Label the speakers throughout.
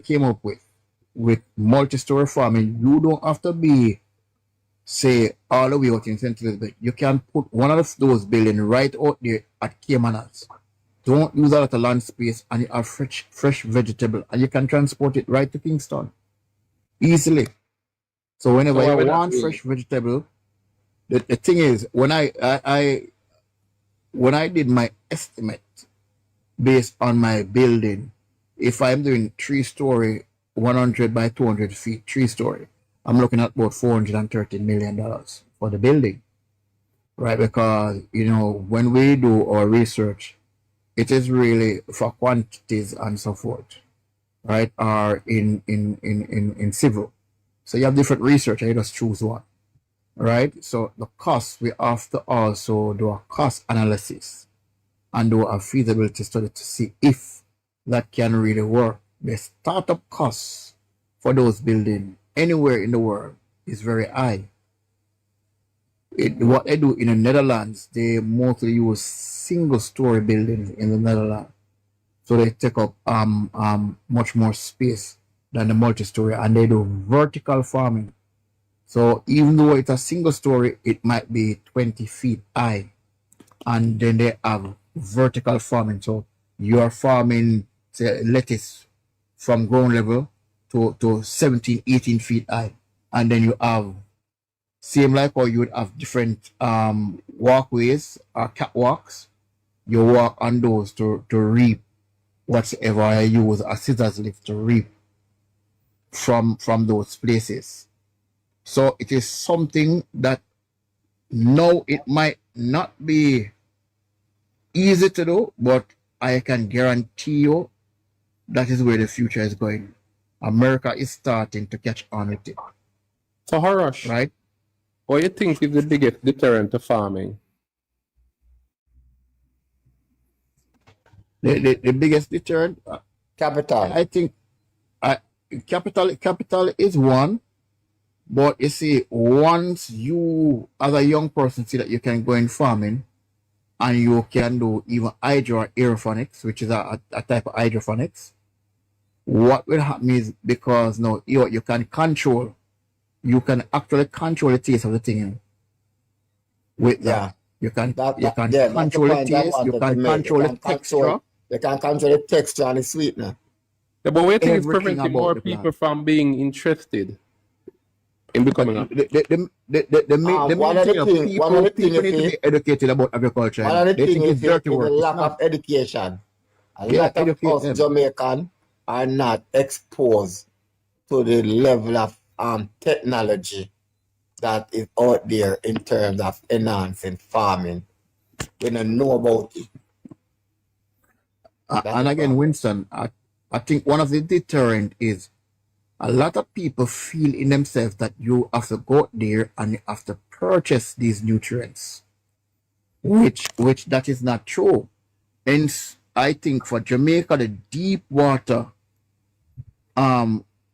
Speaker 1: came up with multi-story farming, you don't have to be, say, all the way out in St. Elizabeth. You can put one of those buildings right out there at Caymanas. Don't use a lot of land space, and you have fresh vegetable, and you can transport it right to Kingston easily. So whenever
Speaker 2: So
Speaker 1: you want fresh vegetable, the thing is, when I did my estimate based on my building, if I'm doing 3-story, 100 by 200 feet, 3-story, I'm looking at about $430 million for the building, right? Because, when we do our research, it is really for quantities and so forth, right? Or in civil. So you have different research, and you just choose one, right? So the cost, we have to also do a cost analysis and do a feasibility study to see if that can really work. The startup costs for those buildings anywhere in the world is very high. What they do in the Netherlands, they mostly use single-story buildings in the Netherlands, so they take up much more space than the multi-story, and they do vertical farming. So even though it's a single story, it might be 20 feet high, and then they have vertical farming. So you are farming, say, lettuce from ground level to 17, 18 feet high, and then you have same like how you would have different walkways or catwalks. You walk on those to reap whatsoever. I use a scissors lift to reap from those places. So it is something that now it might not be easy to do, but I can guarantee you that is where the future is going. America is starting to catch on with it.
Speaker 2: So Harash,
Speaker 1: right?
Speaker 2: What do you think is the biggest deterrent to farming?
Speaker 1: The biggest deterrent?
Speaker 3: Capital.
Speaker 1: I think capital is one, but you see, once you as a young person see that you can go in farming and you can do even hydro or aeroponics, which is a type of hydroponics, what will happen is, because now you can actually control the taste of the thing with that.
Speaker 3: Yeah.
Speaker 1: You can
Speaker 3: That-
Speaker 1: control the
Speaker 3: that's the point I
Speaker 1: taste, you
Speaker 3: wanted to
Speaker 1: can
Speaker 3: make.
Speaker 1: control
Speaker 3: You
Speaker 1: the
Speaker 3: can control-
Speaker 1: texture.
Speaker 3: You can control the texture and the sweetness.
Speaker 2: Yeah, but what do you think is
Speaker 1: Everything
Speaker 2: preventing
Speaker 1: about
Speaker 2: more
Speaker 1: the
Speaker 2: people
Speaker 1: plant.
Speaker 2: from being interested in becoming a...
Speaker 3: One of the thing
Speaker 1: People need to
Speaker 3: is
Speaker 1: be educated about agriculture.
Speaker 3: One of the
Speaker 1: They think
Speaker 3: things
Speaker 1: it's dirty
Speaker 3: is
Speaker 1: work.
Speaker 3: the
Speaker 1: It's
Speaker 3: lack
Speaker 1: not.
Speaker 3: of education. A
Speaker 1: Yeah,
Speaker 3: lot of
Speaker 1: educate
Speaker 3: us
Speaker 1: them.
Speaker 3: Jamaican are not exposed to the level of technology that is out there in terms of enhancing farming. We don't know about it. That's
Speaker 1: And
Speaker 3: the
Speaker 1: again,
Speaker 3: problem.
Speaker 1: Winston, I think one of the deterrent is a lot of people feel in themselves that you have to go out there and you have to purchase these nutrients, which that is not true. Hence, I think for Jamaica, the deep water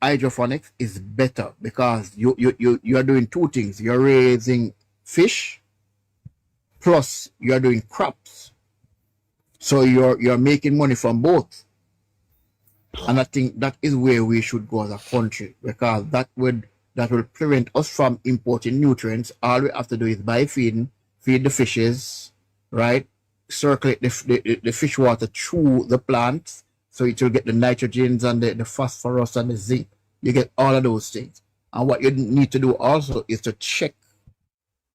Speaker 1: hydroponics is better, because you are doing two things. You're raising fish, plus you're doing crops. So you're making money from both. And I think that is where we should go as a country, because that will prevent us from importing nutrients. All we have to do is buy feed the fishes, right? Circulate the fish water through the plants, so it will get the nitrogens and the phosphorus and the zinc. You get all of those things. And what you need to do also is to check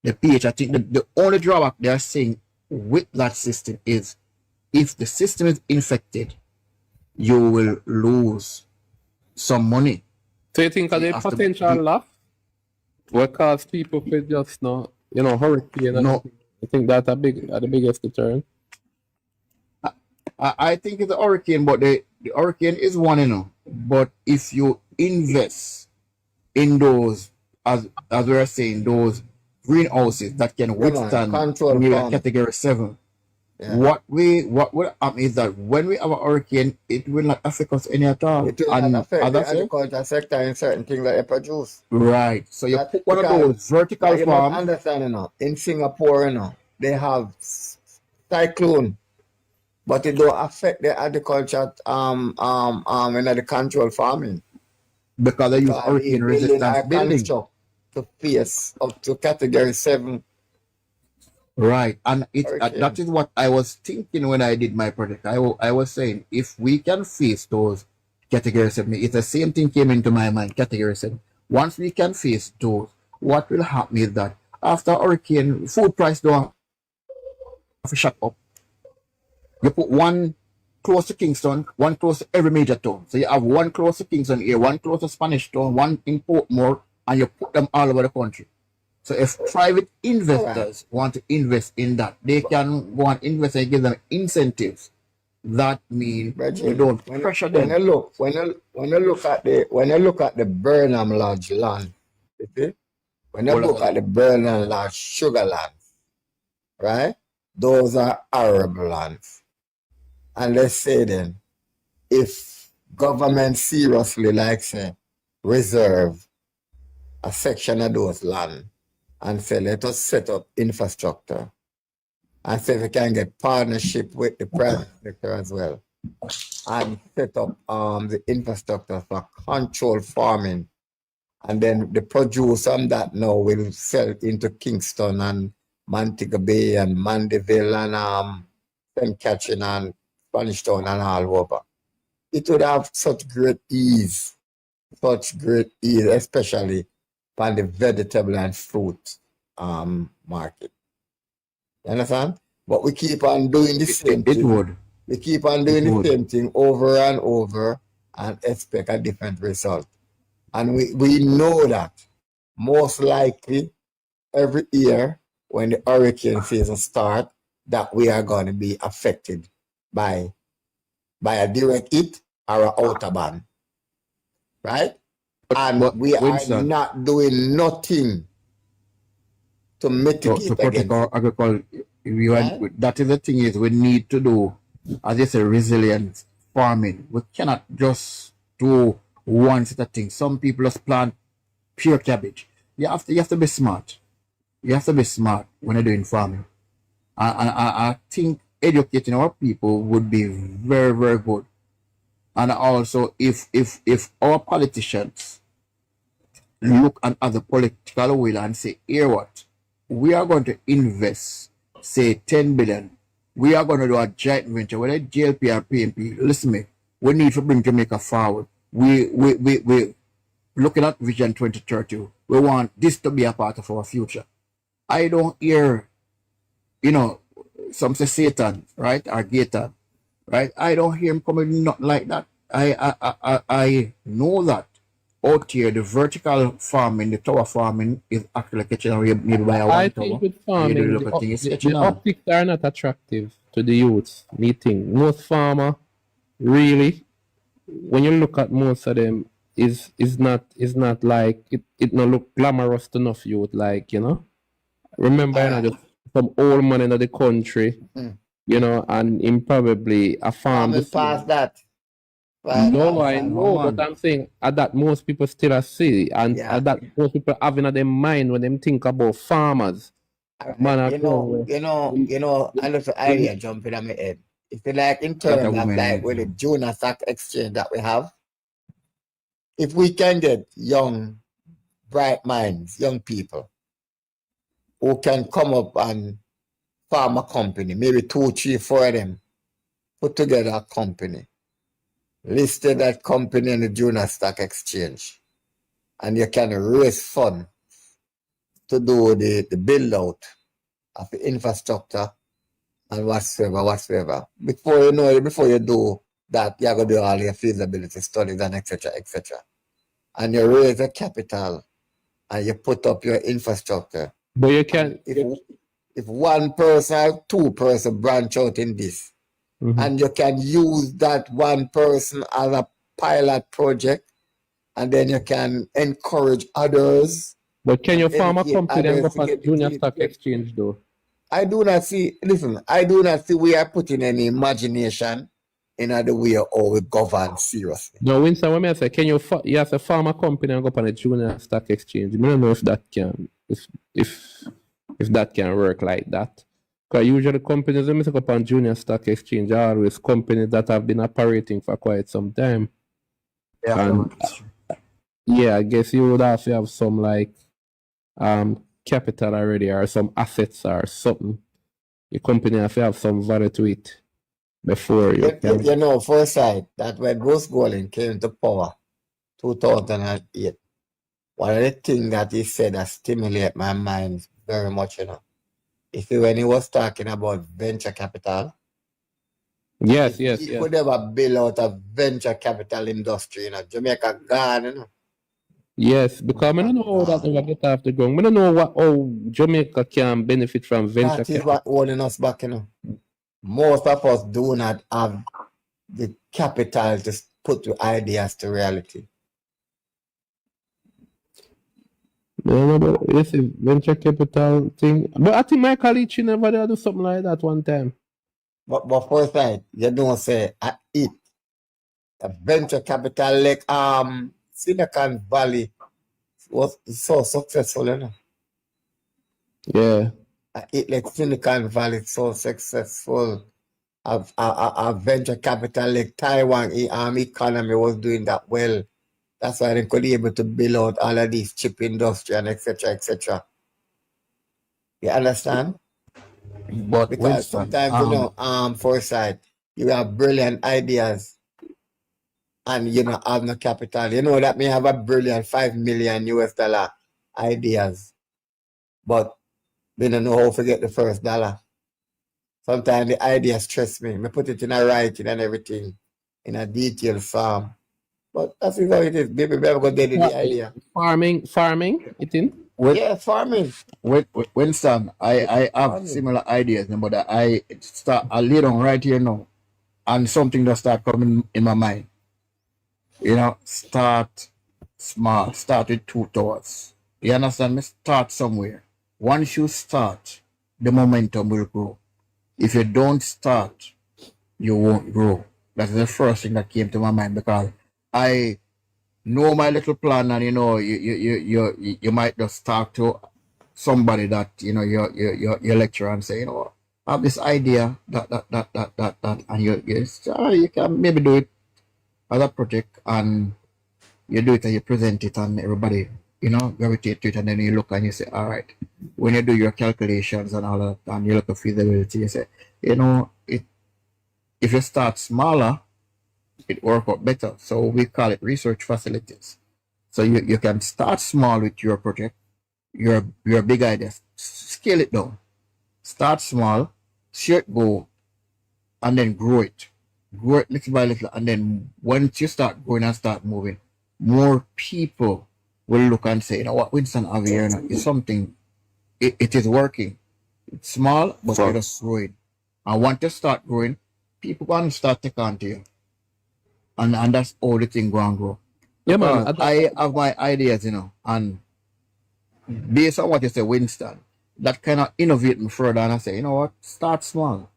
Speaker 1: the pH. I think the only drawback they are saying with that system is, if the system is infected, you will lose some money.
Speaker 2: So you think of the
Speaker 1: You have to
Speaker 2: potential
Speaker 1: be-
Speaker 2: loss? What cause people to just not, hurricane? And
Speaker 1: No.
Speaker 2: everything? I think that's the biggest deterrent.
Speaker 1: I think it's a hurricane, but the hurricane is one, But if you invest in those, as we are saying, those greenhouses that can withstand
Speaker 3: control
Speaker 1: maybe a
Speaker 3: farm.
Speaker 1: category 7,
Speaker 3: Yeah.
Speaker 1: what will happen is that when we have a hurricane, it will not affect us any at all.
Speaker 3: It will
Speaker 1: And
Speaker 3: not affect
Speaker 1: as I
Speaker 3: the
Speaker 1: say,
Speaker 3: agriculture sector in certain things that they produce.
Speaker 1: right. So you
Speaker 3: That-
Speaker 1: put one of
Speaker 3: because-
Speaker 1: those vertical
Speaker 3: Like you must
Speaker 1: farms.
Speaker 3: understand, in Singapore, they have cyclone but it don't affect the agriculture in the control farming.
Speaker 1: because they use
Speaker 3: Because the
Speaker 1: hurricane
Speaker 3: building
Speaker 1: resistance
Speaker 3: are
Speaker 1: building.
Speaker 3: construct to face up to category 7
Speaker 1: Right. And that
Speaker 3: hurricane.
Speaker 1: is what I was thinking when I did my project. I was saying, if we can face those category 7, it's the same thing came into my mind, category 7. Once we can face those, what will happen is that after hurricane, food price don't have to shut up. You put one close to Kingston, one close to every major town. So you have one close to Kingston here, one close to Spanish Town, one in Portmore, and you put them all over the country. So if private investors want to invest in that, they can go and invest and give them incentives. That means you don't pressure them.
Speaker 3: When you look at the Burnham Lodge land, you see? When you look at the Burnham Lodge sugar lands, right? Those are arable lands. And let's say then, if government seriously like say reserve a section of those land and say let us set up infrastructure and say we can get partnership with the private sector as well and set up the infrastructure for controlled farming, and then the produce on that now will sell into Kingston and Montego Bay and Mandeville and St. Catherine and Spanish Town and all over. It would have such great ease, especially for the vegetable and fruit market. You understand? But we keep on doing the same thing.
Speaker 1: It would.
Speaker 3: We keep on doing the same thing over and over and expect a different result. And we know that most likely every year when the hurricane season starts, that we are going to be affected by a direct hit or an outer ban. Right? And we are not doing nothing to mitigate
Speaker 1: to protect our agriculture. That is the thing is we need to do, as you say, resilient farming. We cannot just do one set of things. Some people just plant pure cabbage. You have to be smart. You have to be smart when you're doing farming. I think educating our people would be very, very good. And also, if our politicians look at the political will and say, here what, we are going to invest, say, 10 billion. We are going to do a giant venture, whether JLP or PNP. Listen me, we need to bring Jamaica forward. We looking at Vision 2030. We want this to be a part of our future. I don't hear, some say Satan, right, or Gator, right? I don't hear him coming not like that. I know that out here the vertical farming, the tower farming is actually catching on maybe by a one
Speaker 2: I
Speaker 1: tower.
Speaker 2: think with farming, the optics are not attractive to the youth. Me think most farmer really, when you look at most of them, is not like it not look glamorous enough youth, like, Remember, just some old man in the country, and in probably a farm.
Speaker 3: Past that.
Speaker 2: No, I know, but I'm saying that most people still see, and that most people have in their mind when they think about farmers. Man,
Speaker 3: a little idea jumping on my head. It's like in terms of like with the junior stock exchange that we have. If we can get young, bright minds, young people who can come up and form a company, maybe 2, 3, 4 of them, put together a company, listed that company in the junior stock exchange, and you can raise funds to do the build out of the infrastructure and whatsoever. Before you do that, you're going to do all your feasibility studies and etc. And you raise the capital and you put up your infrastructure.
Speaker 2: But you can,
Speaker 3: if one person or 2 person branch out in this, and you can use that one person as a pilot project, and then you can encourage others.
Speaker 2: But can you form a company and go for junior stock exchange though?
Speaker 3: I do not see we are putting any imagination in the way how we govern seriously.
Speaker 2: No, Winston, when I say, can you have to form a company and go on a junior stock exchange? I don't know if that can, if that can work like that. Because usually companies that set up on junior stock exchange are always companies that have been operating for quite some time.
Speaker 1: Yeah,
Speaker 2: And
Speaker 1: that's true.
Speaker 2: yeah, I guess you would have to have some like capital already or some assets or something. Your company have to have some value to it before you can.
Speaker 3: You know, foresight that when Bruce Golding came to power, 2008, one of the things that he said that stimulated my mind very much, you know. You see, when he was talking about venture capital,
Speaker 2: Yes.
Speaker 3: he could never build out a venture capital industry, you know, Jamaica gone, you know.
Speaker 2: Yes, because I don't know how that ever get off the ground. I don't know how Jamaica can benefit from venture
Speaker 3: That is
Speaker 2: capital.
Speaker 3: what holding us back, you know. Most of us do not have the capital to put your ideas to reality.
Speaker 2: No, but it's a venture capital thing. But I think my colleague she never did do something like that one time.
Speaker 3: But first time, you don't say it. A venture capital like Silicon Valley was so successful, you know.
Speaker 2: Yeah.
Speaker 3: It like Silicon Valley so successful. A venture capital like Taiwan economy was doing that well. That's why they could be able to build out all of these chip industry and etc. etc. You understand?
Speaker 1: But
Speaker 3: Because
Speaker 1: Winston,
Speaker 3: sometimes you know, foresight, you have brilliant ideas and you know have no capital. You know that may have a brilliant $5 million US ideas, but they don't know how to get the first dollar. Sometimes the idea stress me. I put it in a writing and everything in a detailed form. But that's how it is. Baby, we have got the idea.
Speaker 2: Farming, it in?
Speaker 3: Yeah, farming.
Speaker 1: Winston, I have
Speaker 3: Farming.
Speaker 1: similar ideas, but I lay down right here now, and something that start coming in my mind. You know, start small, start with 2 thoughts. You understand me? Start somewhere. Once you start, the momentum will grow. If you don't start, you won't grow. That's the first thing that came to my mind because I know my little plan, and you know, you might just talk to somebody that you know your lecturer and say, you know, I have this idea that, and you can maybe do it as a project, and you do it and you present it, and everybody, you know, gravitate to it, and then you look and you say, all right, when you do your calculations and all that, and you look at feasibility, you say, you know, if you start smaller, it work out better. So we call it research facilities. So you can start small with your project, your big ideas, scale it down, start small, short goal, and then grow it little by little, and then once you start growing and start moving, more people will look and say, you know what, Winston have here is something. It is working. It's small, but you're just growing. And once you start growing, people gonna start taking on to you, and that's all the thing go and grow.
Speaker 2: Yeah, man.
Speaker 1: I have my ideas, you know, and based on what you say, Winston, that kind of innovate me further, and I say, you know what, start small.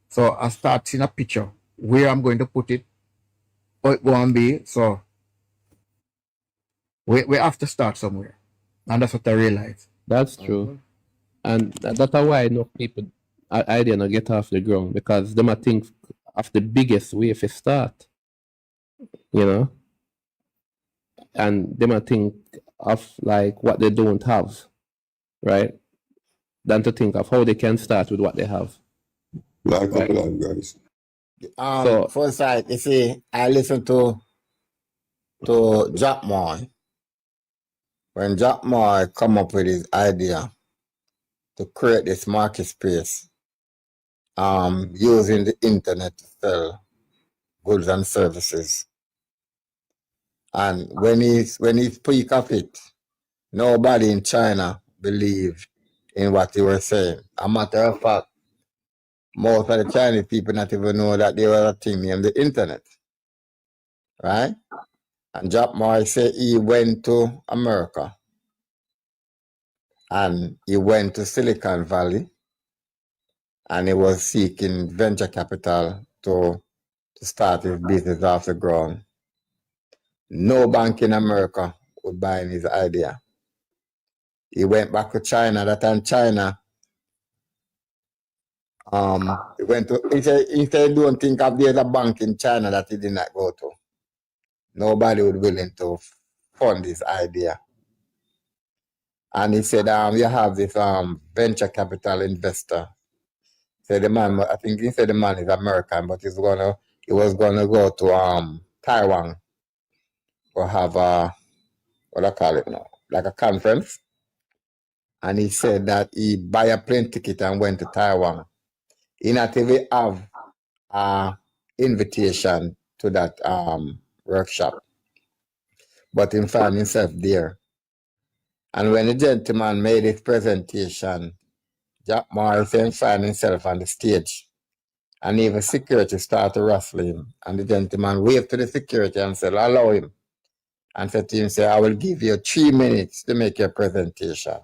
Speaker 1: So I start seeing a picture where I'm going to put it, how it going to be. So we have to start somewhere, and that's what I realize.
Speaker 2: That's true, and that's why enough people idea not get off the ground because them I think of the biggest way to start, you know, and them I think of like what they don't have, right? Than to think of how they can start with what they have.
Speaker 4: Like right. Guys.
Speaker 3: So foresight, you see, I listen to Jack Moy. When Jack Moy come up with his idea to create this market space, using the internet to sell goods and services. And when he speak of it, nobody in China believed in what he was saying. A matter of fact, most of the Chinese people not even know that there was a thing named the internet. Right? And Jack Moy said he went to America and he went to Silicon Valley and he was seeking venture capital to start his business off the ground. No bank in America would buy his idea. He went back to China. That time China He went to. He said, "Don't think of there's a bank in China that he did not go to. Nobody would willing to fund this idea." And he said, "You have this venture capital investor." Said the man, I think he said the man is American, but he was gonna go to Taiwan or have what I call it now, like a conference. And he said that he buy a plane ticket and went to Taiwan. He not even have a invitation to that workshop, but he found himself there. And when the gentleman made his presentation, Jack Morrison found himself on the stage. And even security started wrestling him. And the gentleman waved to the security and said, "Allow him." And said to him, "I will give you 3 minutes to make your presentation."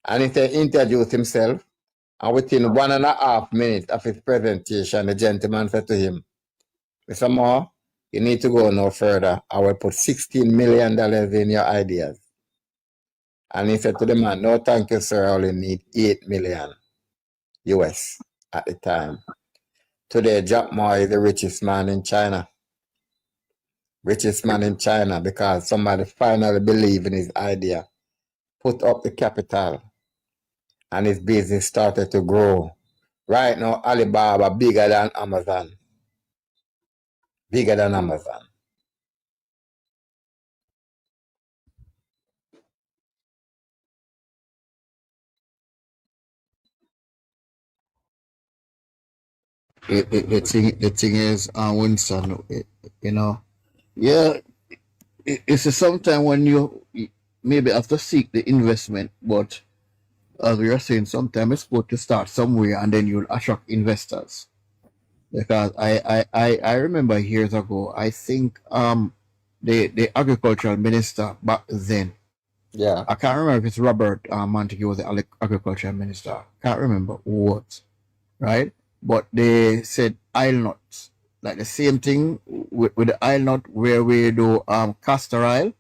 Speaker 3: And he introduced himself. And within 1.5 minutes of his presentation, the gentleman said to him, "Mr. Moore, you need to go no further. I will put $16 million in your ideas." And he said to the man, "No, thank you, sir. I only need 8 million US at the time." Today, Jack Ma is the richest man in China. Richest man in China because somebody finally believed in his idea, put up the capital, and his business started to grow. Right now, Alibaba bigger than Amazon. Bigger than Amazon.
Speaker 1: The thing is, Winston, you know, yeah, it's sometimes when you maybe have to seek the investment, but as we are saying, sometimes it's good to start somewhere and then you'll attract investors. Because I remember years ago, I think the agricultural minister back then,
Speaker 3: Yeah.
Speaker 1: I can't remember if it's Robert Montague was the agricultural minister. Can't remember what, right? But they said isle nuts, like the same thing with the isle nut where we do castor oil.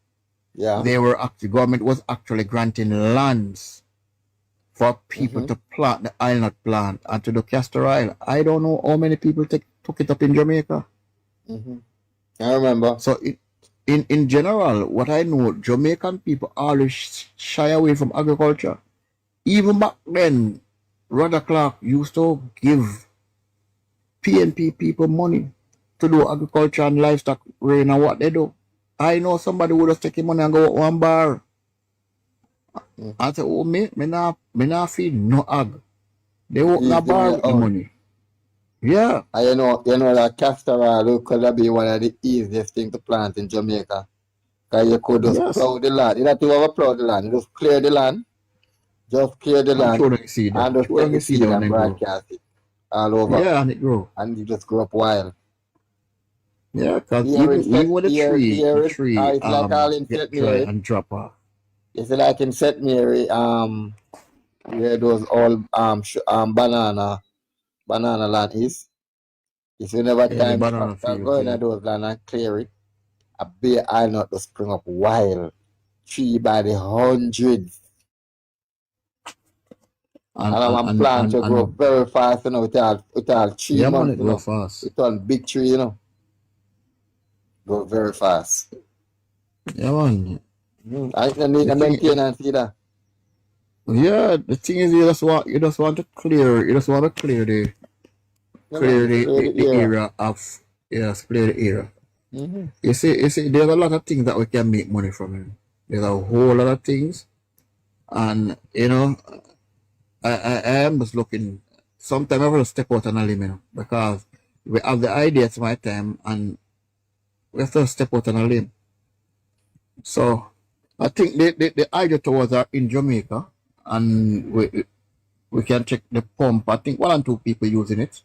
Speaker 3: Yeah.
Speaker 1: They were government was actually granting lands for people to plant the isle nut plant and to do castor oil. I don't know how many people took it up in Jamaica.
Speaker 3: I remember.
Speaker 1: So in general, what I know, Jamaican people always shy away from agriculture. Even back then, Rudder Clark used to give PNP people money to do agriculture and livestock rearing and what they do. I know somebody would just take him money and go out one bar. I say, "Oh, me not feed no ag." They open a bar with the money. Yeah.
Speaker 3: And you know that castor oil could be one of the easiest things to plant in Jamaica. Because you could just plow the land. You don't have to overplow the land. You just clear the land. Just clear the land.
Speaker 1: And just take the seed and
Speaker 3: broadcast it all over.
Speaker 1: Yeah, and it grow.
Speaker 3: And it just grow up wild.
Speaker 1: Yeah, because even with the tree
Speaker 3: it's like all in
Speaker 1: get
Speaker 3: St. Mary
Speaker 1: and drop off.
Speaker 3: It's like in St. Mary, where those all banana land is. It's whenever time going at those land and clear it, a bare isle nut to spring up wild, tree by the hundreds. And plant to grow very fast, you know, with all 3 months,
Speaker 1: grow fast.
Speaker 3: It's all big tree, you know. Grow very fast.
Speaker 1: Yeah, man.
Speaker 3: I need a maintenance either.
Speaker 1: Yeah, the thing is you just want to clear the area of clear the area. You see, there's a lot of things that we can make money from it. There's a whole lot of things. And you know, I am just looking sometimes I have to step out on a limb, you know, because we have the idea at my time and we have to step out on a limb. So I think the idea towards are in Jamaica, and we can check the pump. I think 1 and 2 people using it.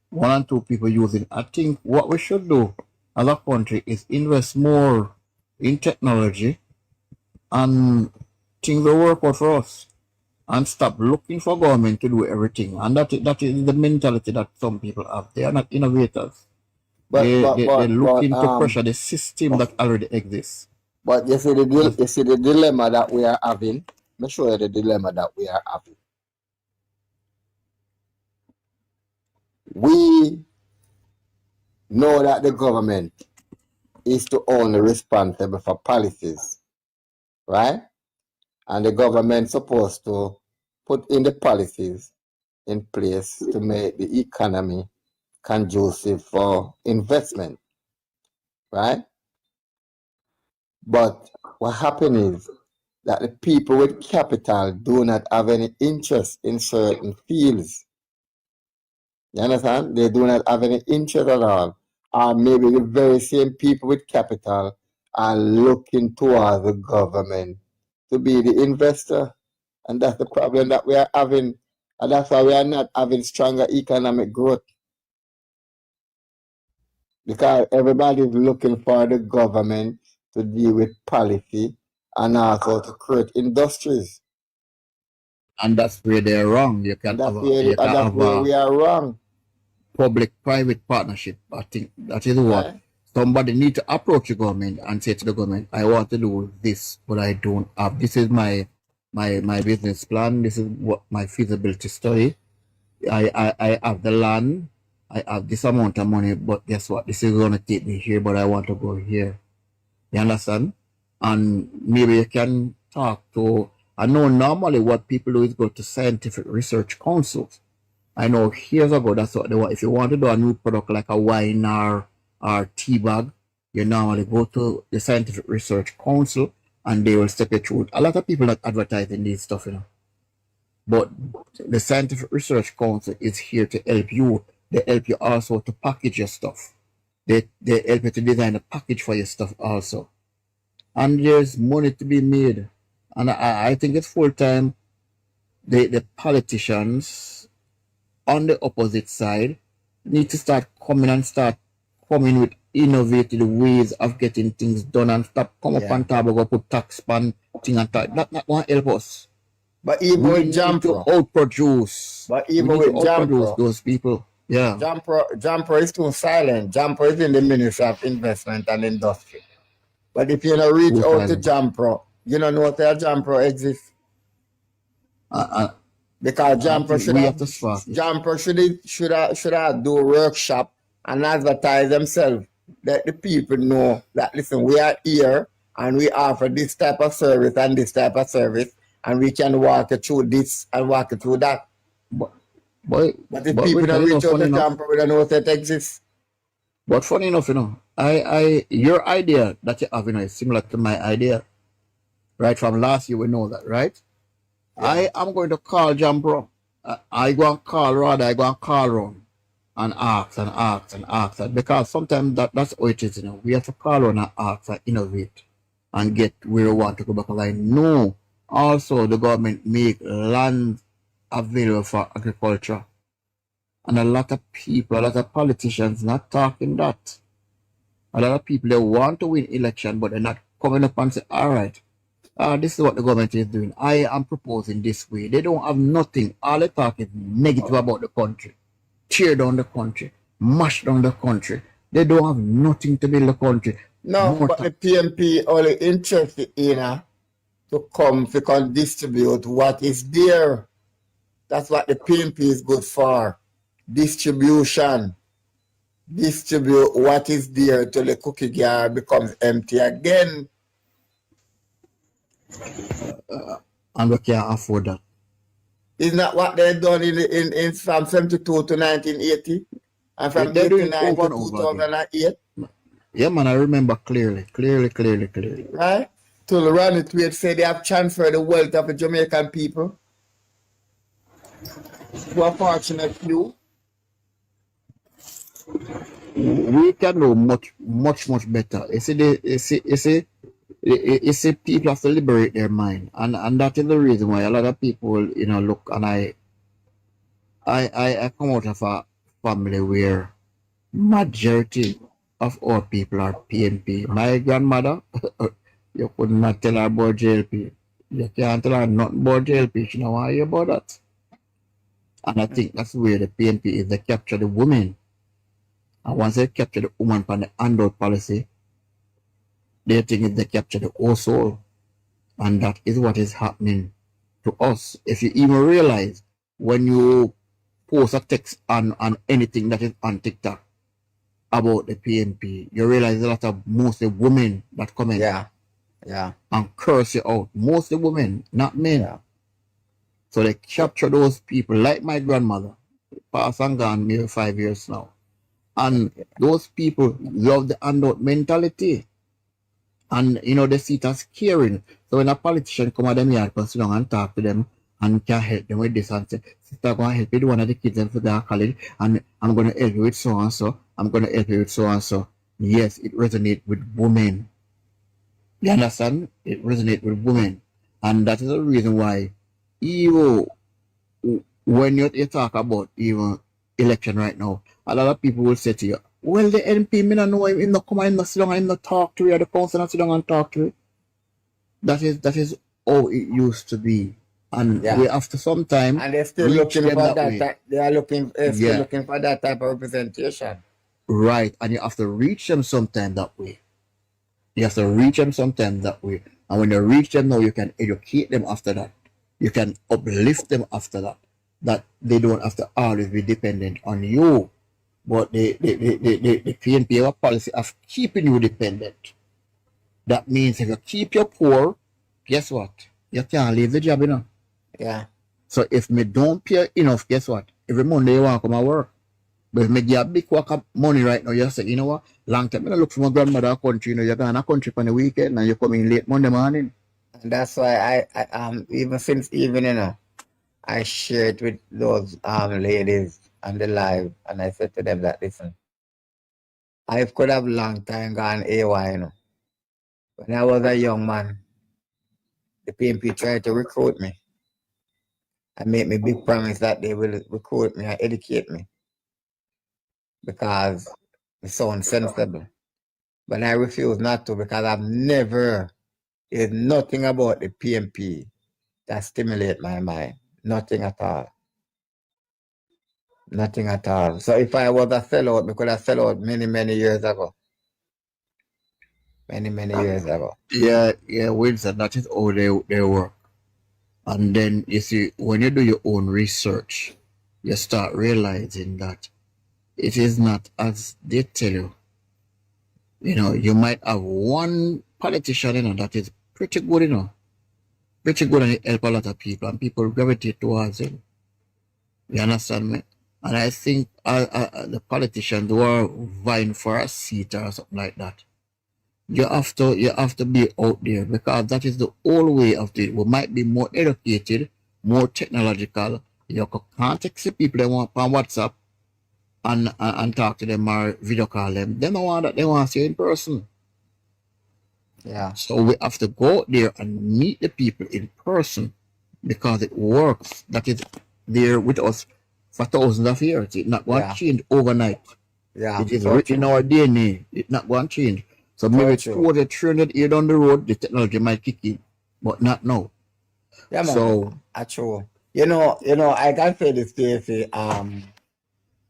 Speaker 1: 1 and 2 people using it. I think what we should do as a country is invest more in technology and things will work out for us. And stop looking for government to do everything. And that is the mentality that some people have. They are not innovators. They're looking to pressure the system that already exists.
Speaker 3: But you see the dilemma that we are having. Let me show you the dilemma that we are having. we know that the government is to only responsible for policies, right? And the government supposed to put in the policies in place to make the economy conducive for investment, right? But what happens is that the people with capital do not have any interest in certain fields. You understand? They do not have any interest at all. Or maybe the very same people with capital are looking towards the government to be the investor. And that's the problem that we are having. And that's why we are not having stronger economic growth. Because everybody is looking for the government to deal with policy and also to create industries.
Speaker 1: And that's where they're wrong. You can
Speaker 3: That's
Speaker 1: have
Speaker 3: where we are wrong.
Speaker 1: Public-private partnership. I think that is what somebody need to approach the government and say to the government, I want to do this, but I don't have. This is my business plan. This is what my feasibility study. I have the land. I have this amount of money, but guess what? This is going to take me here, but I want to go here. You understand? And maybe you can talk to, I know normally what people do is go to scientific research councils. I know years ago, that's what they want. If you want to do a new product like a wine or tea bag, you normally go to the scientific research council and they will step you through. A lot of people not advertising these stuff, you know. But the scientific research council is here to help you. They help you also to package your stuff. They help you to design a package for your stuff also. And there's money to be made. And I think it's full time the politicians on the opposite side need to start coming with innovative ways of getting things done and stop come up on top and go put tax pan thing and that. That not want to help us.
Speaker 3: But even
Speaker 1: We
Speaker 3: with
Speaker 1: need to
Speaker 3: Jampro,
Speaker 1: outproduce.
Speaker 3: but
Speaker 1: We
Speaker 3: even
Speaker 1: need to
Speaker 3: with
Speaker 1: outproduce
Speaker 3: Jampro,
Speaker 1: those people. Yeah.
Speaker 3: Jampro is too silent. Jampro is in the Ministry of Investment and Industry. But if you don't reach
Speaker 1: Too
Speaker 3: out to
Speaker 1: silent.
Speaker 3: Jampro, you don't know what their Jampro exists. Because
Speaker 1: I
Speaker 3: Jampro
Speaker 1: think we have to start it.
Speaker 3: Jampro should have do a workshop and advertise themselves. Let the people know that listen, we are here and we offer this type of service and this type of service, and we can walk you through this and walk you through that.
Speaker 1: But
Speaker 3: if people don't reach out to Jampro, we don't know that exists.
Speaker 1: But funny enough, you know, your idea that you have, you know, is similar to my idea. Right from last year, we know that, right? Yeah. I am going to call Jampro. I go and call around and ask. Because sometimes that's how it is, you know. We have to call around and ask and innovate and get where we want to go. Because I know also the government make land available for agriculture. And a lot of people, a lot of politicians not talking that. A lot of people, they want to win election, but they're not coming up and say, all right, this is what the government is doing. I am proposing this way. They don't have nothing. All they talk is negative about the country. Tear down the country. Mash down the country. They don't have nothing to build the country.
Speaker 3: No, but the PMP only interested in to come to distribute what is there. That's what the PMP is good for. Distribution. Distribute what is there till the cookie jar becomes empty again.
Speaker 1: And we can't afford that.
Speaker 3: Isn't that what they done in from 72 to 1980? And from 89 to 2008?
Speaker 1: Yeah, man, I remember clearly.
Speaker 3: Right? Till Ronnie Tweed said they have transferred the wealth of the Jamaican people to a fortunate few.
Speaker 1: We can do much better. You see, people have to liberate their mind, and that is the reason why a lot of people, you know, look. And I come out of a family where majority of our people are PNP. My grandmother, you could not tell her about JLP. You can't tell her nothing about JLP. She don't want to hear about that. And I think that's where the PNP is. They capture the women. And once they capture the woman from the handout policy, they think they capture the whole soul. And that is what is happening to us. If you even realize, when you post a text on anything that is on TikTok about the PNP, you realize a lot of mostly women that comment and curse you out. Mostly women, not men.
Speaker 3: Yeah.
Speaker 1: So they capture those people, like my grandmother, passed and gone maybe 5 years now. And those people love the handout mentality. And, you know, they see it as caring. So when a politician come at them yard, come sit down and talk to them and can help them with this and say, sister, I'm going to help you with one of the kids for their college, and I'm going to help you with so and so, I'm going to help you with so and so. Yes, it resonates with women. You understand? It resonates with women. And that is the reason why, even when you talk about even election right now, a lot of people will say to you, well, the NP, me not know him not come and not sit down and not talk to you, the council not sit down and talk to you. That is how it used to be. And we after some time,
Speaker 3: and they're still looking for that. They are looking still looking for that type of representation.
Speaker 1: Right. And you have to reach them sometime that way. You have to reach them sometime that way. And when you reach them now, you can educate them after that. You can uplift them after that. That they don't have to always be dependent on you. But the PNP policy of keeping you dependent. That means if you keep you poor, guess what? You can't leave the job, you know.
Speaker 3: Yeah.
Speaker 1: So if me don't pay enough, guess what? Every Monday you want to come and work. But if me get a big work of money right now, you say, you know what? Long time I look for my grandmother country, you know, you're going to a country on the weekend and you come in late Monday morning.
Speaker 3: And that's why I even since even, you know, I shared with those ladies on the live, and I said to them that, listen, I could have long time gone AY, you know. When I was a young man, the PNP tried to recruit me and make me big promise that they will recruit me and educate me because it sounds sensible. But I refuse not to because I've never, there's nothing about the PNP that stimulate my mind. Nothing at all. Nothing at all. So if I was a sellout, I could have sell out many, many years ago. Many years ago.
Speaker 1: Yeah, Wilson, that is how they work. And then you see, when you do your own research, you start realizing that it is not as they tell you. You know, you might have one politician, you know, that is pretty good, you know. Pretty good, and it help a lot of people, and people gravitate towards him. You understand me? And I think the politicians who are vying for a seat or something like that, you have to be out there, because that is the old way of it. We might be more educated, more technological. You can't text people they want on WhatsApp and talk to them or video call them. They don't want that. They want to see you in person.
Speaker 3: Yeah.
Speaker 1: So we have to go out there and meet the people in person, because it works. That is there with us for thousands of years. It's not going to change overnight.
Speaker 3: Yeah.
Speaker 1: It is written in our DNA. It's not going to change. So maybe 200, 300 years down the road, the technology might kick in, but not now.
Speaker 3: Yeah, man.
Speaker 1: So,
Speaker 3: true. You know, I can say this to you,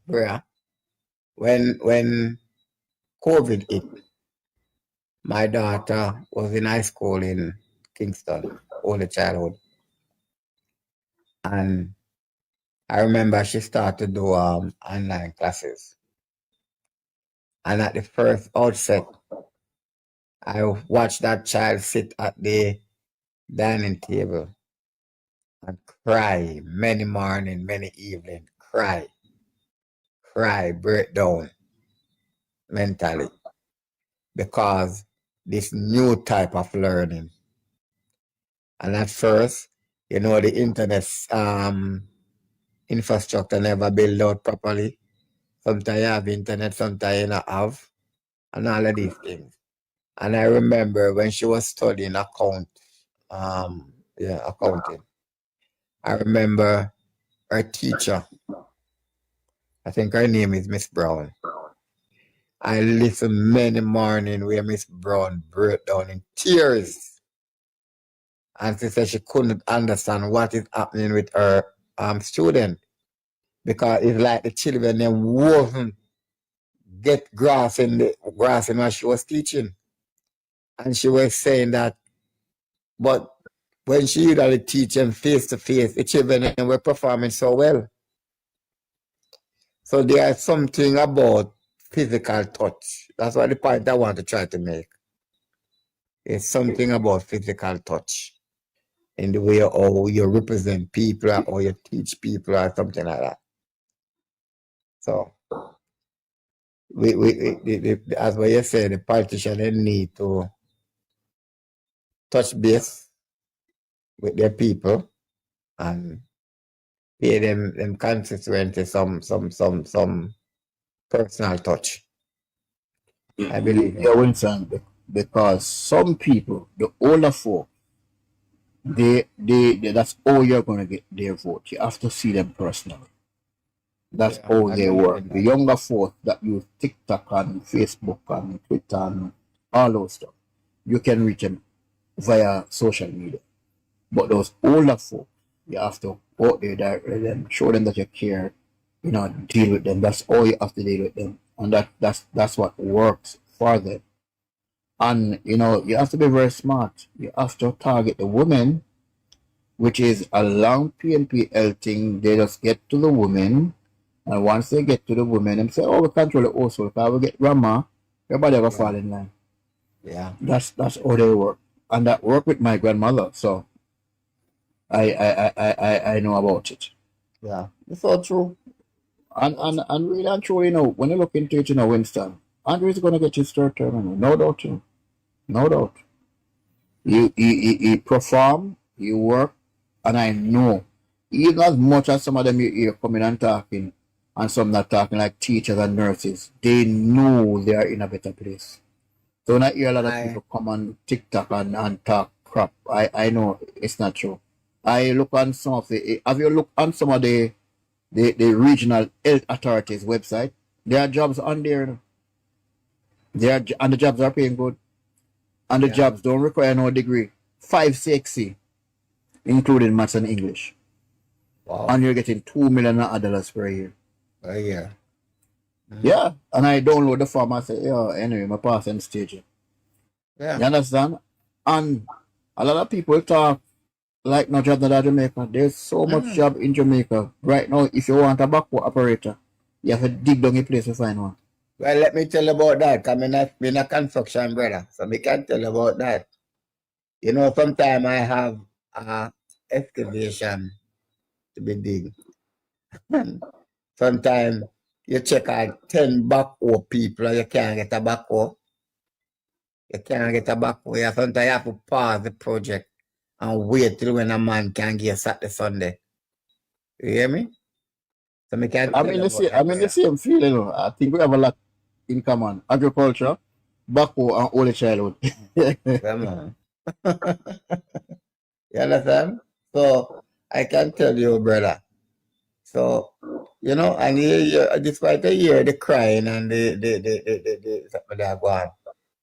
Speaker 3: Bria, when COVID hit, my daughter was in high school in Kingston, early childhood. And I remember she started to do online classes. And at the first outset, I watched that child sit at the dining table and cry many morning, many evening, cry, break down mentally, because this new type of learning. And at first, you know, the internet infrastructure never built out properly. Sometimes you have internet, sometimes you don't have, and all of these things. And I remember when she was studying accounting. I remember her teacher, I think her name is Miss Brown. I listened many mornings where Miss Brown broke down in tears. And she said she couldn't understand what is happening with her student, because it's like the children then wasn't get grasping what she was teaching. And she was saying that, but when she usually teach them face to face, the children were performing so well. So there's something about physical touch. That's what the point I want to try to make. It's something about physical touch in the way how you represent people or you teach people or something like that. So as what you say, the politicians they need to touch base with their people and pay them constituency some personal touch. I believe
Speaker 1: Yeah, Winston, because some people, the older folk, they that's all you're gonna get their vote. You have to see them personally. That's how
Speaker 3: I
Speaker 1: they
Speaker 3: believe
Speaker 1: work.
Speaker 3: in
Speaker 1: The
Speaker 3: that.
Speaker 1: younger folk that use TikTok and Facebook and Twitter and all those stuff, you can reach them via social media. But those older folk, you have to go out there directly them, show them that you care, deal with them. That's all you have to deal with them. And that's what works for them. And you have to be very smart. You have to target the women, which is a long PNPL thing. They just get to the women, and once they get to the women, they say, "Oh, we control the household. Because we get grandma, everybody ever fall in line."
Speaker 3: Yeah.
Speaker 1: That's how they work, and that worked with my grandmother. So I know about it.
Speaker 3: Yeah. It's all true.
Speaker 1: And really and truly, when you look into it, Winston, Andrew is gonna get his third term, no doubt, no doubt. You perform, you work, and I know, even as much as some of them you hear coming and talking, and some not talking like teachers and nurses, they know they are in a better place. So when I hear a lot of people come on TikTok and talk crap, I know it's not true. I look on some of have you looked on some of the regional health authorities website? There are jobs on there. And the jobs are paying good. And the jobs don't require no degree. 560, including maths and English.
Speaker 3: Wow.
Speaker 1: And you're getting $2 million per year.
Speaker 3: Per year.
Speaker 1: Yeah. And I download the form and say, yeah, anyway, my passing stage.
Speaker 3: Yeah.
Speaker 1: You understand? And a lot of people talk like no job in Jamaica. There's so much job in Jamaica. Right now, if you want a backhoe operator, you have to dig down a place to find one.
Speaker 3: Well, let me tell you about that. I'm in a construction, brother. So I can tell you about that. Sometimes I have excavation to be dig. Sometimes you check out 10 backhoe people and you can't get a backhoe. You can't get a backhoe. Sometimes you have to pause the project and wait till when a man can get Saturday, Sunday. You hear me? So I can't
Speaker 1: I'm in the same field, I think we have a lot in common. Agriculture, backhoe, and early childhood.
Speaker 3: Come on. You understand? So I can tell you, brother. So, and despite the year, the crying and the something that go on,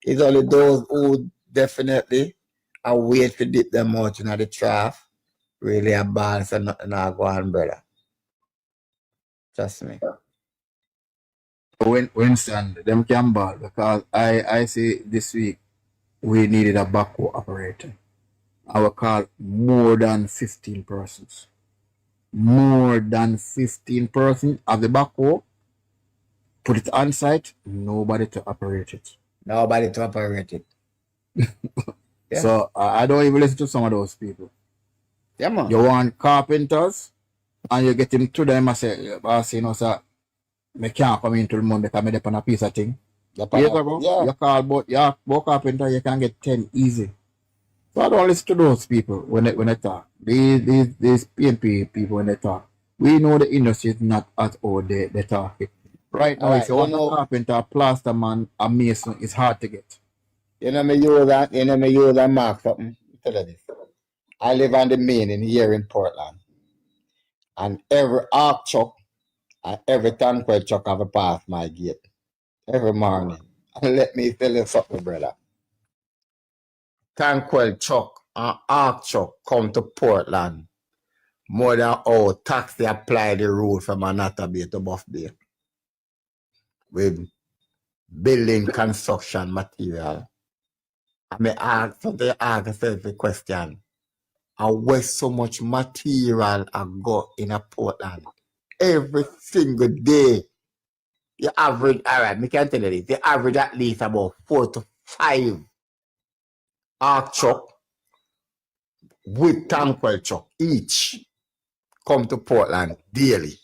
Speaker 3: it's only those who definitely are wait to dip them out in the trough, really a balance and nothing not go on, brother. Trust me.
Speaker 1: Winston, them can ball because I see this week we needed a backhoe operator. I will call more than 15 persons. More than 15 persons of the backhoe, put it on site, nobody to operate it.
Speaker 3: Nobody to operate it. Yeah.
Speaker 1: So I don't even listen to some of those people.
Speaker 3: Yeah, man.
Speaker 1: You want carpenters, and you get him to them and say, boss, sir, I can't come in till Monday because I'm on a piece of thing. You call about carpenter, you can get 10 easy. So I don't listen to those people when they talk. These PNP people when they talk. We know the industry is not at all they talk it. Right now, if you want a carpenter, a plaster man, a mason, it's hard to get.
Speaker 3: Me use that mark something. Tell you this. I live on the main here in Portland. And every arc truck and every tankwell truck have a pass my gate. Every morning. And let me tell you something, brother. Tankwell truck and arc truck come to Portland more than how taxi apply the road from Anata Bay to Buff Bay. With building construction material. I may ask yourself the question. And where so much material I got in a Portland every single day you average, all right, me can tell you this, you average at least about 4 to 5 arc truck with tankwell truck each come to Portland daily.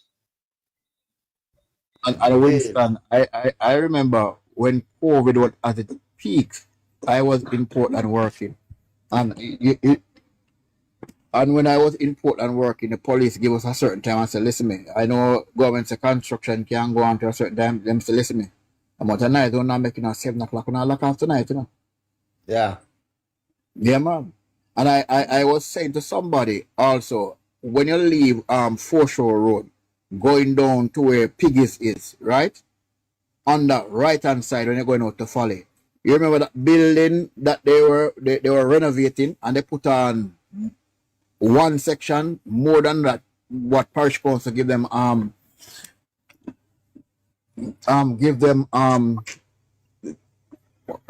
Speaker 1: And Winston, I remember when COVID was at its peak, I was in Portland working. And and when I was in Portland working, the police give us a certain time and say, listen me, I know government say construction can go on to a certain time. Them say, listen me, I'm out tonight, don't not making at 7 o'clock when I lock off tonight, you know.
Speaker 3: Yeah.
Speaker 1: Yeah, man. And I was saying to somebody also, when you leave Foreshore Road, going down to where Piggy's is, right? On the right hand side when you're going out to Folly. You remember that building that they were renovating and they put on one section more than that what parish council give them what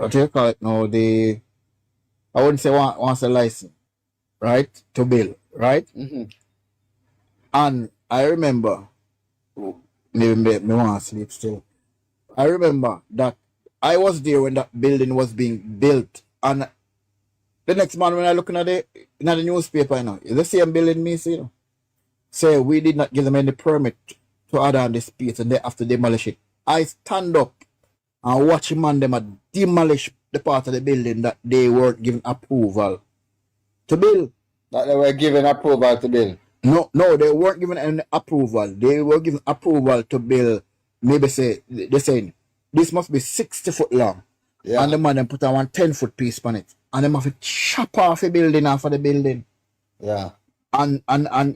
Speaker 1: do you call it now, I wouldn't say wants a license, right? To build, right?
Speaker 3: Mm-hmm.
Speaker 1: And I remember, maybe me want to sleep still. I remember that I was there when that building was being built, and the next morning when I looking at it in the newspaper, you know, it's the same building me see, you know, say we did not give them any permit to add on the space and they have to demolish it. I stand up and watch man them demolish the part of the building that they weren't given approval to build.
Speaker 3: That they were given approval to build.
Speaker 1: No, they weren't given any approval. They were given approval to build. Maybe say they're saying this must be 60 foot long.
Speaker 3: Yeah.
Speaker 1: And the man then put on one 10-foot piece on it. And them have to chop off the building after the building.
Speaker 3: Yeah.
Speaker 1: And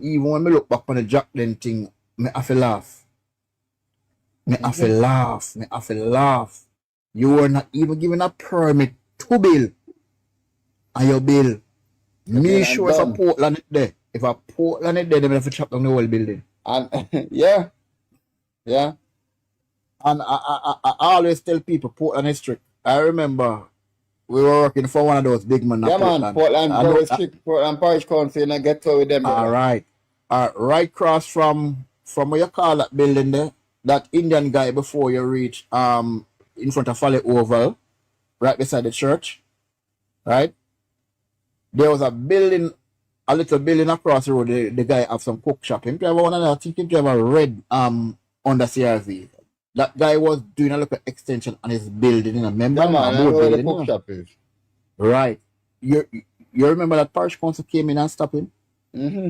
Speaker 1: even when me look back on the Jack then thing, me have to laugh. Me have to laugh. Me have to laugh. You were not even given a permit to build. And you build. Me sure if a Portland is there. If a Portland is there, they have to chop down the whole building.
Speaker 3: And yeah. Yeah.
Speaker 1: And I always tell people Portland is strict. I remember we were working for one of those big men.
Speaker 3: Yeah, man. Portland very strict. Portland Parish Council, and I get to with them.
Speaker 1: All right. Right across from where you call that building there, that Indian guy before you reach in front of Folly Oval, right beside the church, right? There was a building, a little building across the road. The guy have some cook shop. Him to have one of I think him to have a red under CRV. That guy was doing a little extension on his building, you know. Remember?
Speaker 3: Yeah, man, I know where the cook shop is.
Speaker 1: Right. You remember that parish council came in and stopped him?
Speaker 3: Mm-hmm.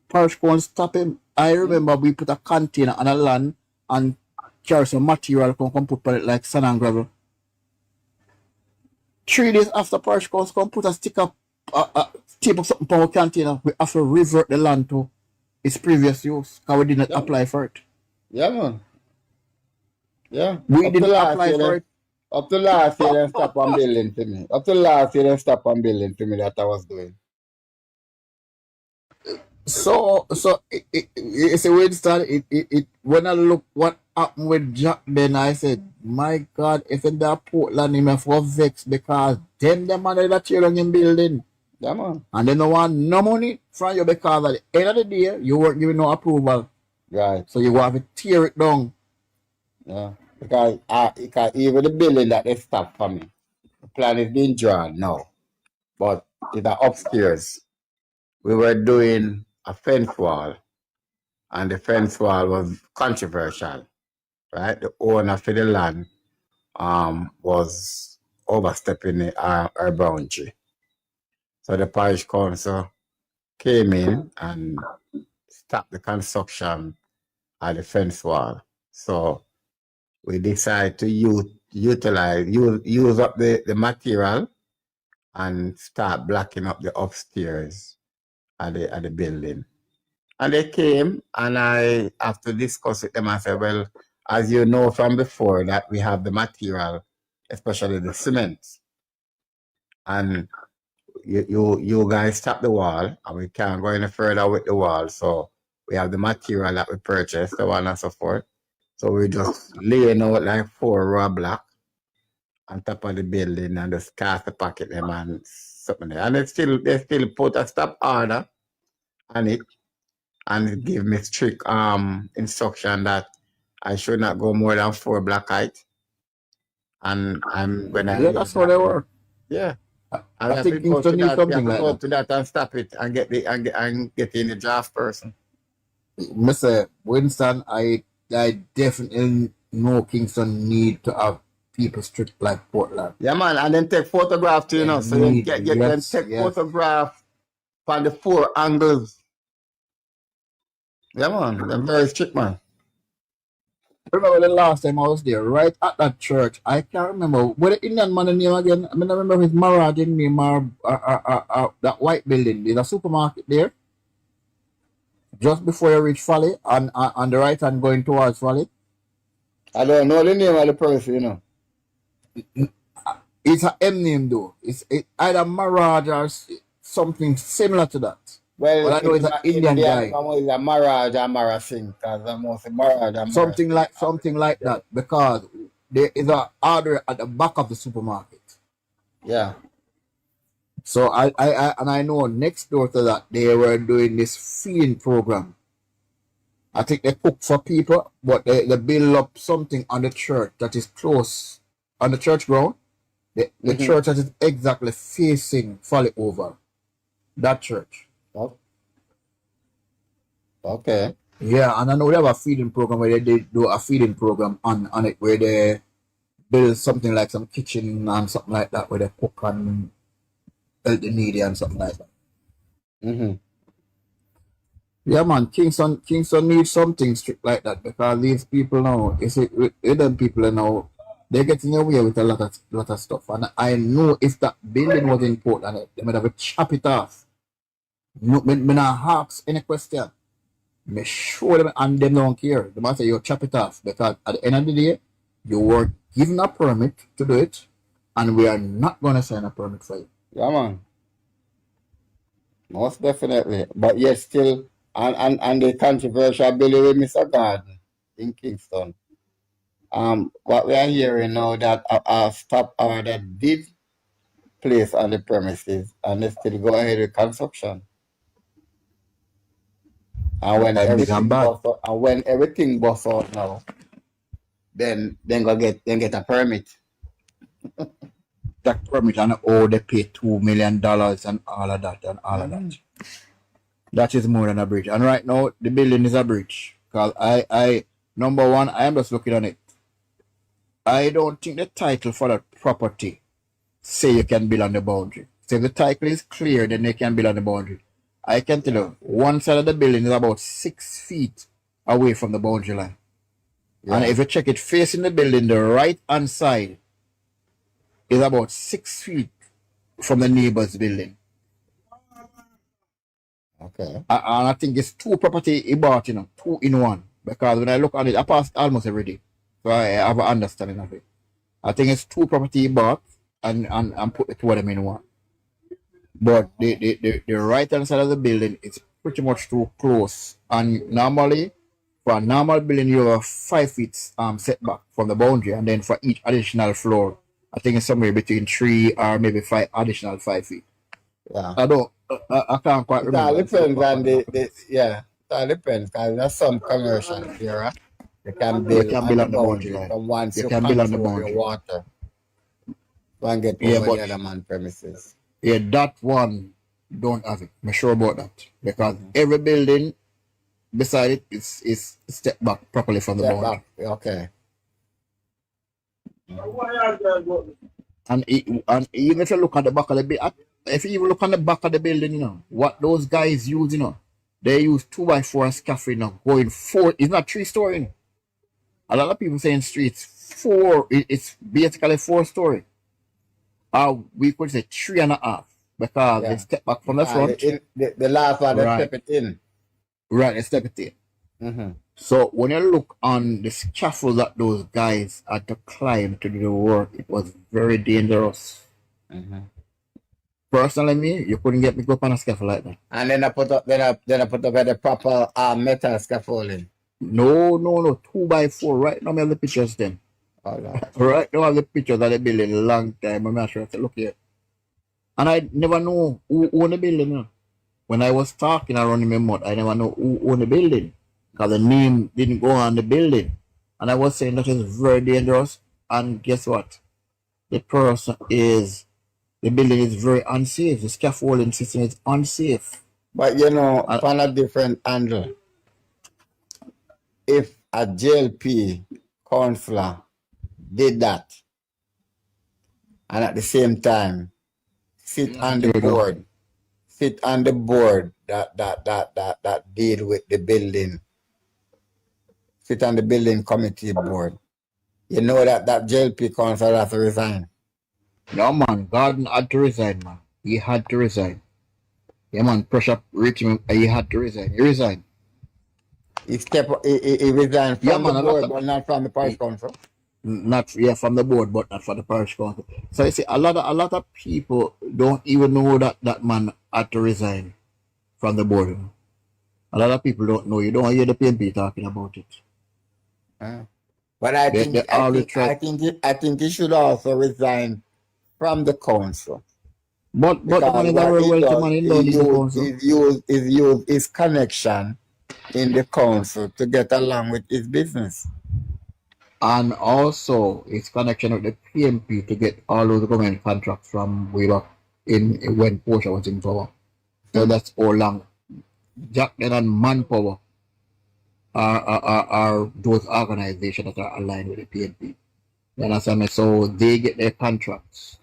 Speaker 1: Parish council stopped him. I remember we put a container on a land and carry some material come put on it like sand and gravel. 3 days after parish council come put a sticker, tape of something for our container, we have to revert the land to its previous use because we did not apply for it.
Speaker 3: Yeah, man. Yeah.
Speaker 1: We didn't apply for it.
Speaker 3: Up to last year, they stopped on building to me. Up to last year, they stopped on building to me that I was doing.
Speaker 1: So it's a weird start. It when I look what happened with Jack, then I said, my God, if in that Portland, him have for vex because them money that you're in building.
Speaker 3: Yeah, man.
Speaker 1: And they don't want no money from you because at the end of the day, you weren't giving no approval.
Speaker 3: Right.
Speaker 1: So you have to tear it down.
Speaker 3: Yeah. Because even the building that they stopped for me, the plan is being drawn now. But it's upstairs. We were doing a fence wall, and the fence wall was controversial, right? The owner for the land was overstepping our boundary. So the parish council came in and stopped the construction of the fence wall. So we decided to use up the material and start blocking up the upstairs at the building. And they came, and I have to discuss with them. I said, well, as you know from before, that we have the material, especially the cement. And you guys stop the wall, and we can't go any further with the wall. So we have the material that we purchased, so on and so forth. So we just laying out like 4 raw block on top of the building and just cast the pocket them and something there. And they still put a stop order on it and give me strict instruction that I should not go more than 4 block height. And I'm when I
Speaker 1: that's how they work.
Speaker 3: Yeah.
Speaker 1: I think Kingston needs something like
Speaker 3: go
Speaker 1: that.
Speaker 3: up to that and stop it and get in the draft person.
Speaker 1: Mr. Winston, I definitely know Kingston need to have people strict like Portland.
Speaker 3: Yeah, man, and then take photograph too, you know. So you get them take photograph from the 4 angles. Yeah, man, they're very strict, man.
Speaker 1: Remember the last time I was there, right at that church, I can't remember what the Indian man name again. I mean, I remember his Maraj name or that white building. There's a supermarket there. Just before you reach Valley, on the right hand going towards Valley.
Speaker 3: I don't know the name of the person, you know.
Speaker 1: It's a M name though. It's either Maraj or something similar to that.
Speaker 3: Well,
Speaker 1: I know it's an Indian guy.
Speaker 3: It's a Maraj or Marasing, because I'm also Maraj or
Speaker 1: something like that, because there is an order at the back of the supermarket.
Speaker 3: Yeah.
Speaker 1: So I know next door to that they were doing this feeding program. I think they cook for people, but they build up something on the church that is close on the church ground. The church that is exactly facing Folly over. That church.
Speaker 3: Oh. Okay.
Speaker 1: Yeah, and I know they have a feeding program where they do a feeding program on it where they build something like some kitchen and something like that where they cook and help the needy and something like that. Yeah, man, Kingston needs something strict like that, because these people now, you see, with them people now, they're getting away with a lot of stuff. And I know if that building was in Portland, they might have chop it off. No, me not ask any question. Me show them and them don't care. They might say you chop it off, because at the end of the day, you were given a permit to do it, and we are not going to sign a permit for you.
Speaker 3: Yeah, man. Most definitely. But yes, still, and the controversial building with Mr. Garden in Kingston. What we are hearing now that a stop order did place on the premises, and they still go ahead with construction. And when everything busts out now, then go get a permit.
Speaker 1: That permit, and they pay $2 million and all of that and all of that. That is more than a bridge. And right now the building is a bridge. Because I number one, I am just looking on it. I don't think the title for that property say you can build on the boundary. So if the title is clear, then they can build on the boundary. I can tell you, one side of the building is about 6 feet away from the boundary line. Yeah. And if you check it facing the building, the right hand side is about 6 feet from the neighbor's building.
Speaker 3: Okay.
Speaker 1: And I think it's 2 property he bought, 2 in 1. Because when I look at it, I pass almost every day. So I have an understanding of it. I think it's 2 property he bought and put the 2 of them in 1. But the right hand side of the building is pretty much too close. And normally, for a normal building, you have a 5 feet setback from the boundary, and then for each additional floor, I think it's somewhere between 3 or maybe 5 additional 5 feet.
Speaker 3: Yeah.
Speaker 1: I can't quite remember.
Speaker 3: It depends on it depends, because there's some commercial here. They can build on the boundary. From once you control the water, one get over the other man's premises.
Speaker 1: Yeah, that one don't have it. I'm sure about that. Because every building beside it is step back properly from the boundary.
Speaker 3: Okay.
Speaker 1: And even if you look at the back of the building, if you even look on the back of the building, what those guys use, they use 2x4 scaffolding, going 4. It's not 3-story. A lot of people saying streets 4. It's basically 4-story. We could say 3.5, because they step back from the front.
Speaker 3: The last one, they step it in.
Speaker 1: Right, they step it in. So when you look on the scaffold that those guys had to climb to do the work, it was very dangerous. Personally, you couldn't get me go up on a scaffold like that.
Speaker 3: And then I put up the proper metal scaffolding.
Speaker 1: No, 2x4. Right now I have the pictures then. Right now I have the pictures of the building a long time. I'm not sure if I look here. And I never know who owned the building. When I was talking around in my mouth, I never know who owned the building, because the name didn't go on the building. And I was saying that is very dangerous. And guess what? The building is very unsafe. The scaffolding system is unsafe.
Speaker 3: But from a different angle, if a JLP councillor did that, and at the same time sit on the board that deal with the building, sit on the building committee board, you know that JLP councillor has to resign.
Speaker 1: No, man, Gordon had to resign, man. He had to resign. Yeah, man, pressure reached him. He had to resign. He resigned.
Speaker 3: He resigned from the board, but not from the parish council.
Speaker 1: Not from the board, but not for the parish council. So you see, a lot of people don't even know that man had to resign from the board. A lot of people don't know. You don't hear the PNP talking about it.
Speaker 3: But I think he should also resign from the council.
Speaker 1: But the man is a very wealthy man. He don't need the council.
Speaker 3: He's used his connection in the council to get along with his business.
Speaker 1: And also his connection with the PMP to get all those government contracts from way back when Porsche was in power. So that's all long. Jack then and Manpower are those organizations that are aligned with the PNP. You understand me? So they get their contracts.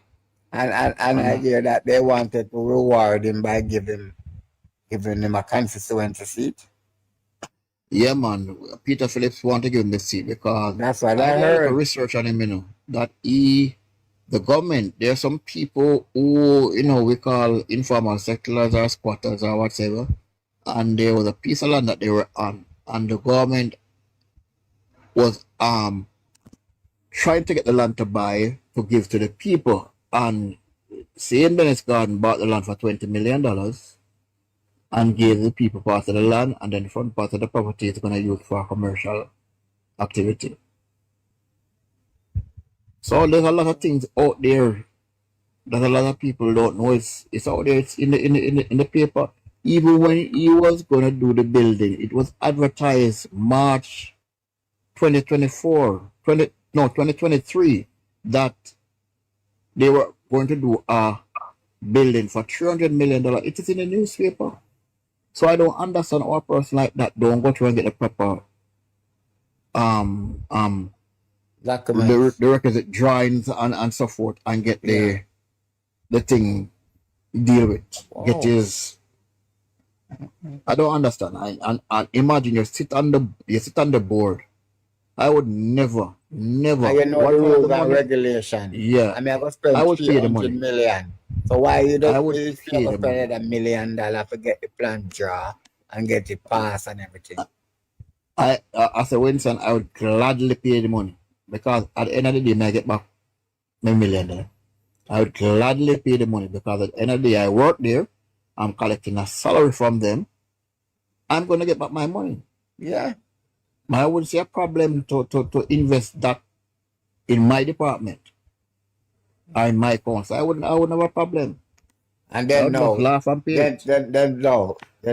Speaker 3: And I hear that they wanted to reward him by giving him a constituency seat.
Speaker 1: Yeah, man. Peter Phillips want to give him the seat because
Speaker 3: that's what I heard.
Speaker 1: Research on him, that the government, there are some people who, we call informal settlers or squatters or whatever, and there was a piece of land that they were on, and the government was trying to get the land to buy to give to the people. And St. Bennett's Garden bought the land for $20 million and gave the people part of the land, and then the front part of the property is going to use for commercial activity. So there's a lot of things out there that a lot of people don't know. It's out there. It's in the paper. Even when he was going to do the building, it was advertised March 2023 that they were going to do a building for $300 million. It is in the newspaper. So I don't understand how a person like that don't go through and get the proper the requisite drawings and so forth and get the thing deal with.
Speaker 3: Wow.
Speaker 1: Get his. I don't understand. And imagine you sit on the board. I would never.
Speaker 3: The rules and regulations.
Speaker 1: Yeah.
Speaker 3: I mean, I would spend $300 million. So why you don't spend $1 million to get the plan draw and get it passed and everything?
Speaker 1: As a Winston, I would gladly pay the money because at the end of the day, I get back $1 million. I would gladly pay the money because at the end of the day, I work there. I'm collecting a salary from them. I'm going to get back my money.
Speaker 3: Yeah.
Speaker 1: I wouldn't see a problem to invest that in my department or in my council. I wouldn't have a problem.
Speaker 3: And then
Speaker 1: laugh and pay.
Speaker 3: Then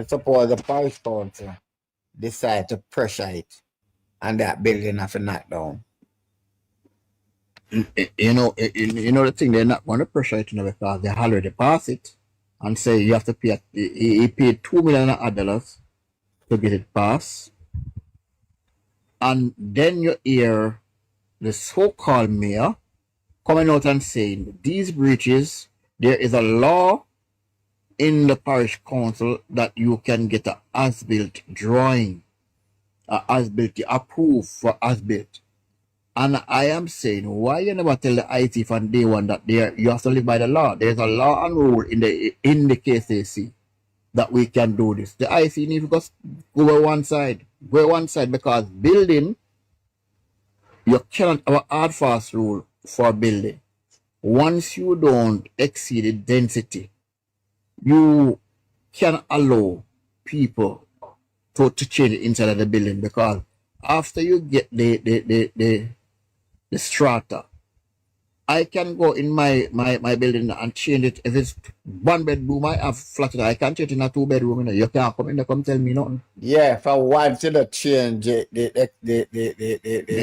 Speaker 3: suppose the parish council decide to pressure it and that building have to knock down.
Speaker 1: The thing, they're not going to pressure it because they already pass it and say you have to pay. He paid $2 million to get it passed. And then you hear the so-called mayor coming out and saying, these breaches, there is a law in the parish council that you can get an as-built drawing, approved for as-built. And I am saying, why you never tell the IT from day one that you have to live by the law? There's a law and rule in the KCC that we can do this. The IC need to go one side because building, you cannot have a hard fast rule for building. Once you don't exceed the density, you can allow people to change the inside of the building because after you get the strata I can go in my building and change it. If it's one bedroom, I have flat. I can change it in a two bedroom. You know, you can't come in there, come tell me nothing.
Speaker 3: Yeah, if I want to change
Speaker 1: The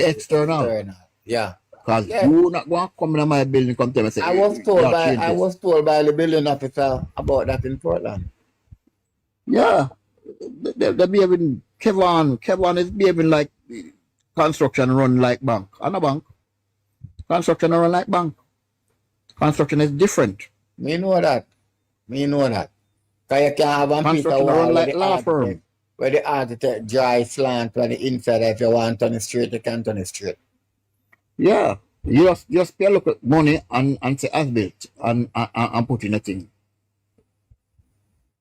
Speaker 1: external.
Speaker 3: Yeah.
Speaker 1: Because
Speaker 3: Yeah.
Speaker 1: you not going to come in my building, come tell me say,
Speaker 3: I was told by the building officer about that in Portland.
Speaker 1: Yeah. They behaving Kevin is behaving like construction run like bank. And a bank. Construction run like bank. Construction is different.
Speaker 3: Me know that. Because you can have a piece of
Speaker 1: Construction
Speaker 3: wall
Speaker 1: run like law firm.
Speaker 3: where the architect dry slant on the inside. If you want to turn it straight, you can turn it straight.
Speaker 1: Yeah. You just pay a look at money and say as built and put in a thing.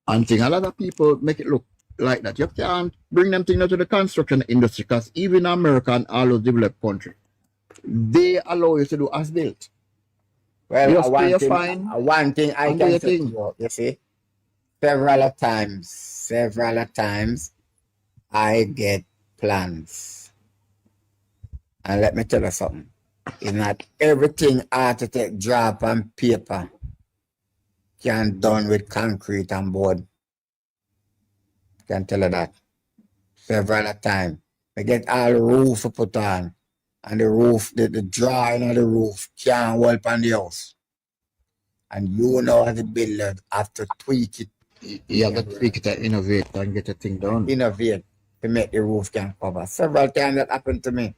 Speaker 1: And thing. A lot of people make it look like that. You can't bring them things to the construction industry because even America and all those developed countries, they allow you to do as built.
Speaker 3: Well,
Speaker 1: you just pay a fine.
Speaker 3: One thing I can say to you see, several times, I get plans. And let me tell you something. It's not everything architect drop on paper can done with concrete and board. Can tell you that. Several times. I get all the roof put on. And the roof, the drawing of the roof can't hold on the house. And you know as a builder have to tweak it.
Speaker 1: You have to tweak it and innovate and get a thing done.
Speaker 3: Innovate to make the roof can cover. Several times that happened to me.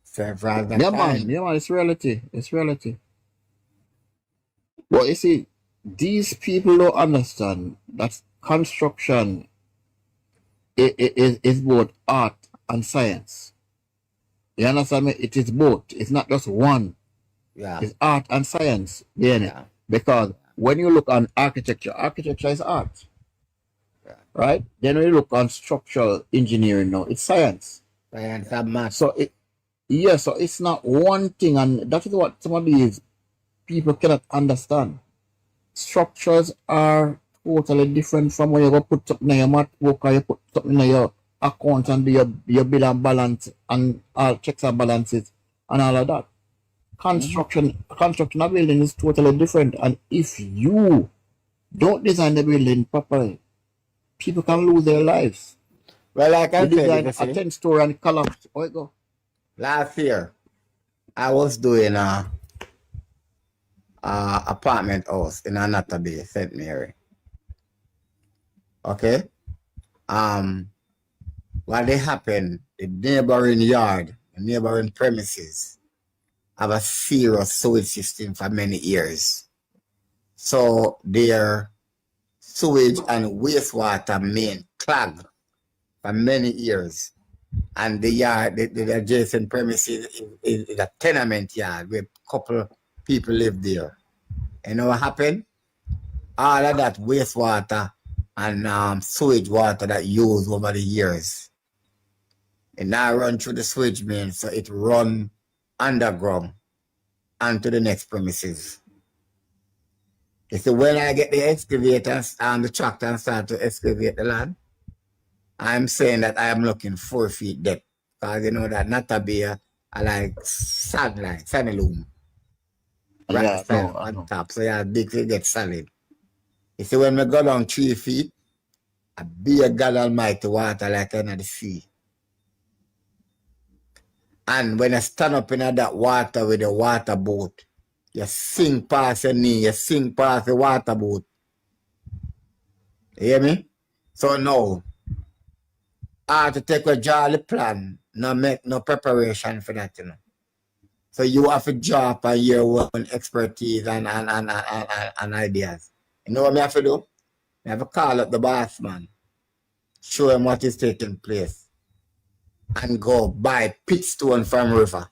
Speaker 3: Several times.
Speaker 1: Yeah, man, it's reality. It's reality. Well, you see, these people don't understand that construction is both art and science. You understand me? It is both. It's not just one.
Speaker 3: Yeah.
Speaker 1: It's art and science. Yeah. Because when you look on architecture is art.
Speaker 3: Yeah.
Speaker 1: Right? Then when you look on structural engineering now, it's science.
Speaker 3: Science and math.
Speaker 1: So so it's not one thing, and that is what some of these people cannot understand. Structures are totally different from when you go put something in your math book or you put something in your account and do your bill and balance and all checks and balances and all of that. Construction of building is totally different, and if you don't design the building properly, people can lose their lives.
Speaker 3: Well, like I
Speaker 1: said, a 10-story and collapse. Oh, go.
Speaker 3: Last year, I was doing a apartment house in Anata Bay, St. Mary. Okay? What they happened, the neighboring yard, the neighboring premises, have a serious sewage system for many years. So their sewage and wastewater main clogged for many years. And the yard, the adjacent premises is a tenement yard where a couple people live there. You know what happened? All of that wastewater and sewage water that used over the years, it now run through the sewage main, so it run underground onto the next premises. You see, when I get the excavators and the tractor and start to excavate the land, I'm saying that I am looking 4 feet depth. Because you know that Natabia are like sand, like sandy loom. Right on top. So yeah, big to get solid. You see, when we go down 3 feet, a big God Almighty water like in the sea. And when you stand up in that water with a water boat, you sink past your knee, you sink past the water boat. You hear me? So now, I have to take a draw the plan, no make no preparation for that, you know. So you have to draw upon your own expertise and ideas. You know what I have to do? I have to call up the boss man, show him what is taking place, and go buy pit stone from river.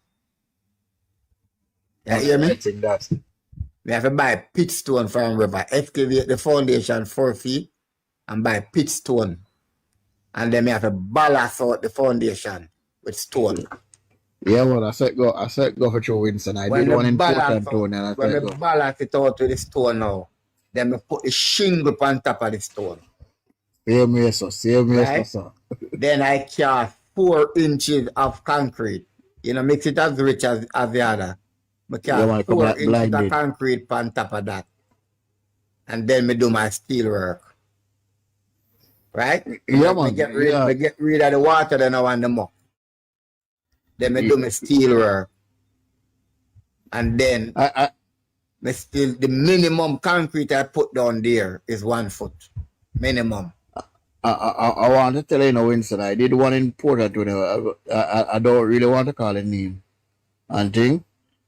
Speaker 3: You hear me? We have to buy pit stone from river, excavate the foundation 4 feet, and buy pit stone. And then we have to ballast out the foundation with stone.
Speaker 1: Yeah, well, I said go for Joe Winston. I did one in Portland too, and I
Speaker 3: when we ballast it out with the stone now, then we put the shingle on top of the stone.
Speaker 1: Same way, so.
Speaker 3: Then I cast 4 inches of concrete. You know, mix it as rich as the other. I
Speaker 1: Yeah,
Speaker 3: can
Speaker 1: man, come
Speaker 3: pour
Speaker 1: like
Speaker 3: inches of
Speaker 1: blinded.
Speaker 3: concrete on top of that. And then me do my steel work. Right?
Speaker 1: Yeah,
Speaker 3: Me
Speaker 1: man.
Speaker 3: get
Speaker 1: Yeah.
Speaker 3: rid of the water then I want the muck. Then me do my steel work. And then me still the minimum concrete I put down there is 1 foot. Minimum.
Speaker 1: I want to tell you, Winston, I did one in Portland, I don't really want to call it name and thing.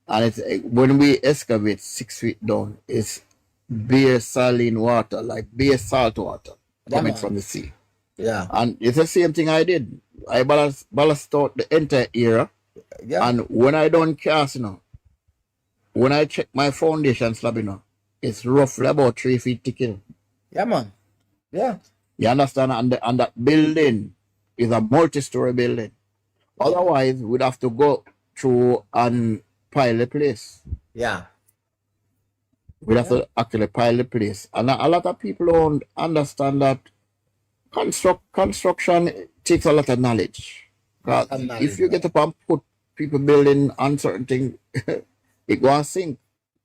Speaker 1: And it's when we excavate 6 feet down, it's bare saline water, like bare salt water coming from the sea.
Speaker 3: Yeah.
Speaker 1: And it's the same thing I did. I ballast out the entire area.
Speaker 3: Yeah.
Speaker 1: And when I done cast, when I check my foundation slab, it's roughly about 3 feet thick.
Speaker 3: Yeah, man. Yeah.
Speaker 1: You understand? And that building is a multi-story building. Otherwise, we'd have to go through and pile the place.
Speaker 3: Yeah.
Speaker 1: We'd have to actually pile the place. And a lot of people don't understand that construction takes a lot of knowledge. If you get up and put people building on certain things, it going to sink.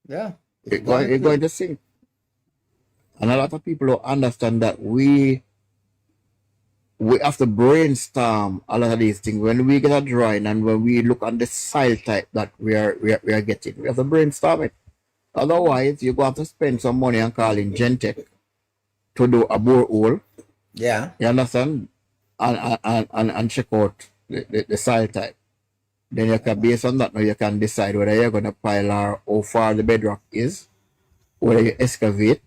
Speaker 3: Yeah.
Speaker 1: It's going to sink. And a lot of people don't understand that we have to brainstorm a lot of these things. When we get a drawing and when we look at the soil type that we are getting, we have to brainstorm it. Otherwise, you're going to have to spend some money on calling Gentech to do a borehole.
Speaker 3: Yeah.
Speaker 1: You understand? And check out the soil type. Then you can, based on that, now you can decide whether you're going to pile or how far the bedrock is, whether you excavate,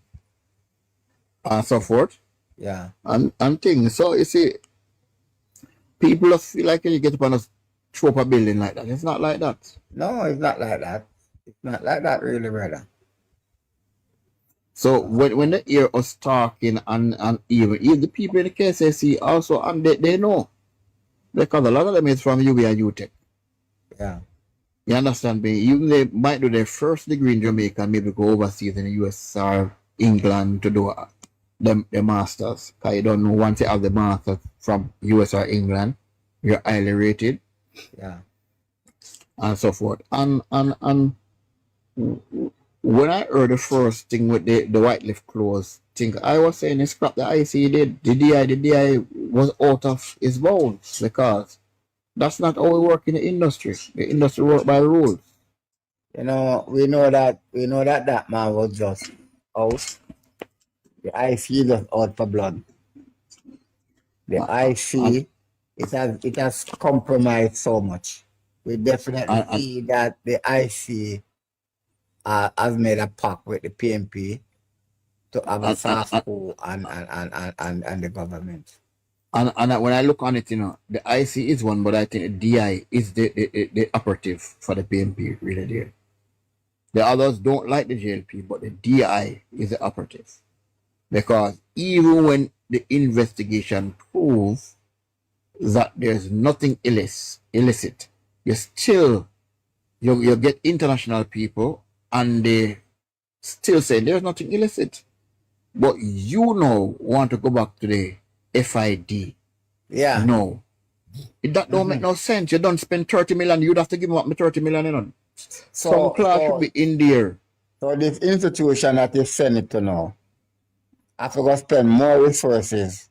Speaker 1: and so forth.
Speaker 3: Yeah.
Speaker 1: And things. So you see, people just feel like you get up and just throw up a building like that. It's not like that.
Speaker 3: No, it's not like that. It's not like that, really, brother.
Speaker 1: So when they hear us talking and even the people in the KCC also, and they know, because a lot of them is from UB and UTech.
Speaker 3: Yeah.
Speaker 1: You understand me? Even they might do their first degree in Jamaica and maybe go overseas in the US or England to do their masters. Because you don't know, once you have the masters from US or England, you're highly rated.
Speaker 3: Yeah.
Speaker 1: And so forth. And when I heard the first thing with the white lift close thing, I was saying it's crap the IC did. The DI was out of his bounds, because that's not how we work in the industry. The industry work by rules.
Speaker 3: We know that that man was just out. The IC just out for blood. The IC, it has compromised so much. We definitely see that the IC has made a pact with the PNP to have a soft pull and the government.
Speaker 1: And when I look on it, the IC is one, but I think the DI is the operative for the PNP, really there. The others don't like the JLP, but the DI is the operative. Because even when the investigation proves that there's nothing illicit, you still, you get international people and they still say there's nothing illicit. But want to go back to the FID.
Speaker 3: Yeah.
Speaker 1: No. That don't make no sense. You don't spend 30 million, you'd have to give up me 30 million. Some class should be in there.
Speaker 3: So this institution that you send it to now, I have to go spend more resources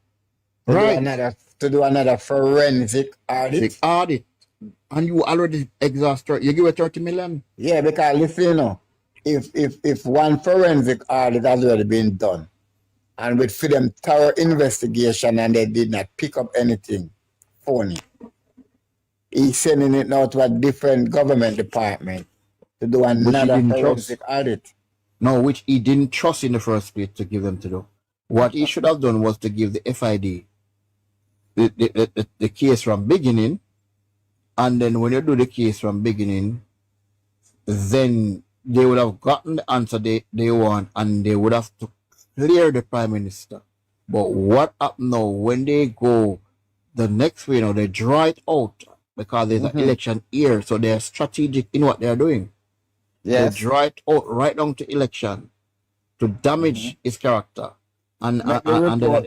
Speaker 3: to do another forensic audit.
Speaker 1: And you already exhausted. You give it 30 million?
Speaker 3: Yeah, because listen, if one forensic audit has already been done, and with them thorough investigation and they did not pick up anything phony, he's sending it now to a different government department to do another forensic audit.
Speaker 1: No, which he didn't trust in the first place to give them to do. What he should have done was to give the FID the case from beginning, and then when you do the case from beginning, then they would have gotten the answer they want, and they would have to clear the Prime Minister. But what happened now, when they go the next way, they draw it out, because there's an election year, so they're strategic in what they're doing.
Speaker 3: Yes.
Speaker 1: They draw it out right down to election to damage his character. And then at the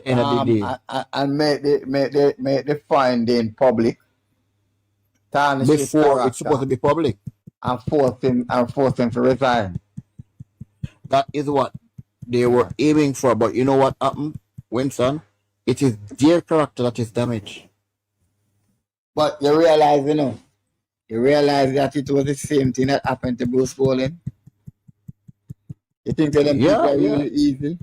Speaker 1: end of the day,
Speaker 3: and make the finding public.
Speaker 1: Before it's supposed to be public.
Speaker 3: and force him to resign.
Speaker 1: That is what they were aiming for. But you know what happened, Winston? It is their character that is damaged.
Speaker 3: But you realize that it was the same thing that happened to Bruce Bolin. You think that them people are really easy?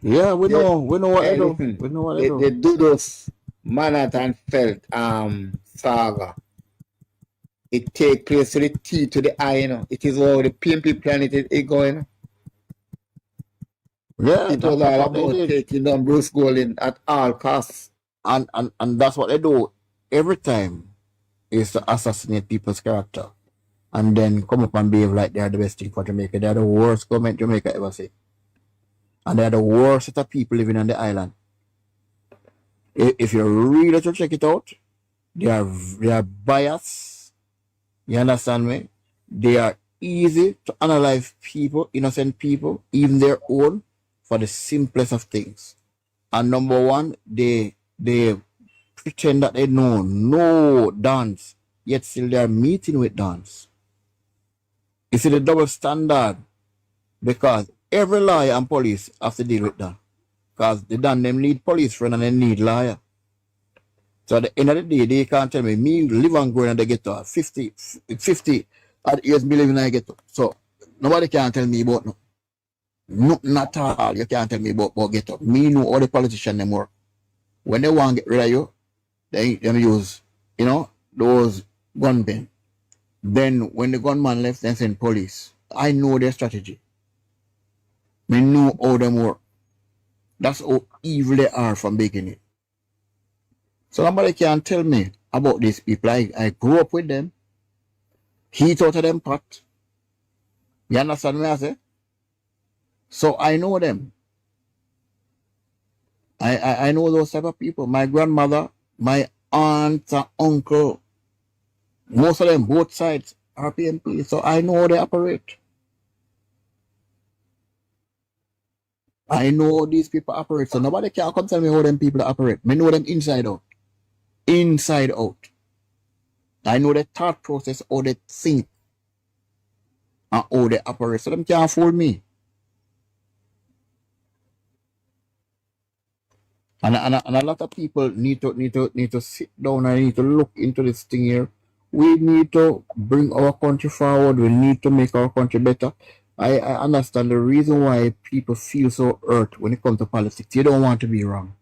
Speaker 1: Yeah, we know what they do. We know what they do.
Speaker 3: They do those Manhattan Felt saga. It take place to the T to the I, It is all the PMP planet is going.
Speaker 1: Yeah,
Speaker 3: it was all about taking down Bruce Bolin at all costs.
Speaker 1: And that's what they do every time, is to assassinate people's character and then come up and behave like they are the best thing for Jamaica. They are the worst government Jamaica ever see. And they are the worst set of people living on the island. If you really to check it out, they are biased. You understand me? They are easy to analyze people, innocent people, even their own, for the simplest of things. And number one, they pretend that they know no dance, yet still they are meeting with dance. You see the double standard, because every lawyer and police have to deal with that. Because they them need police friend and they need lawyer. So at the end of the day, they can't tell me live and grow in the ghetto 50 at years me living in the ghetto. So nobody can tell me about no, not at all. You can't tell me about ghetto. Me know all the politicians them work. When they want to get rid of you, they use, those gunmen. Then when the gunman left, they send police. I know their strategy. I know how them work. That's how evil they are from beginning. So nobody can tell me about these people. I grew up with them. Heat out of them pot. You understand what I say? So I know them. I know those type of people. My grandmother, my aunt and uncle, most of them, both sides, are PNP. So I know how they operate. I know how these people operate. So nobody can come tell me how them people operate. I know them inside out. Inside out. I know the thought process, how they think, and how they operate. So them can't fool me. And a lot of people need to sit down and need to look into this thing here. We need to bring our country forward. We need to make our country better. I understand the reason why people feel so hurt when it comes to politics. You don't want to be wrong.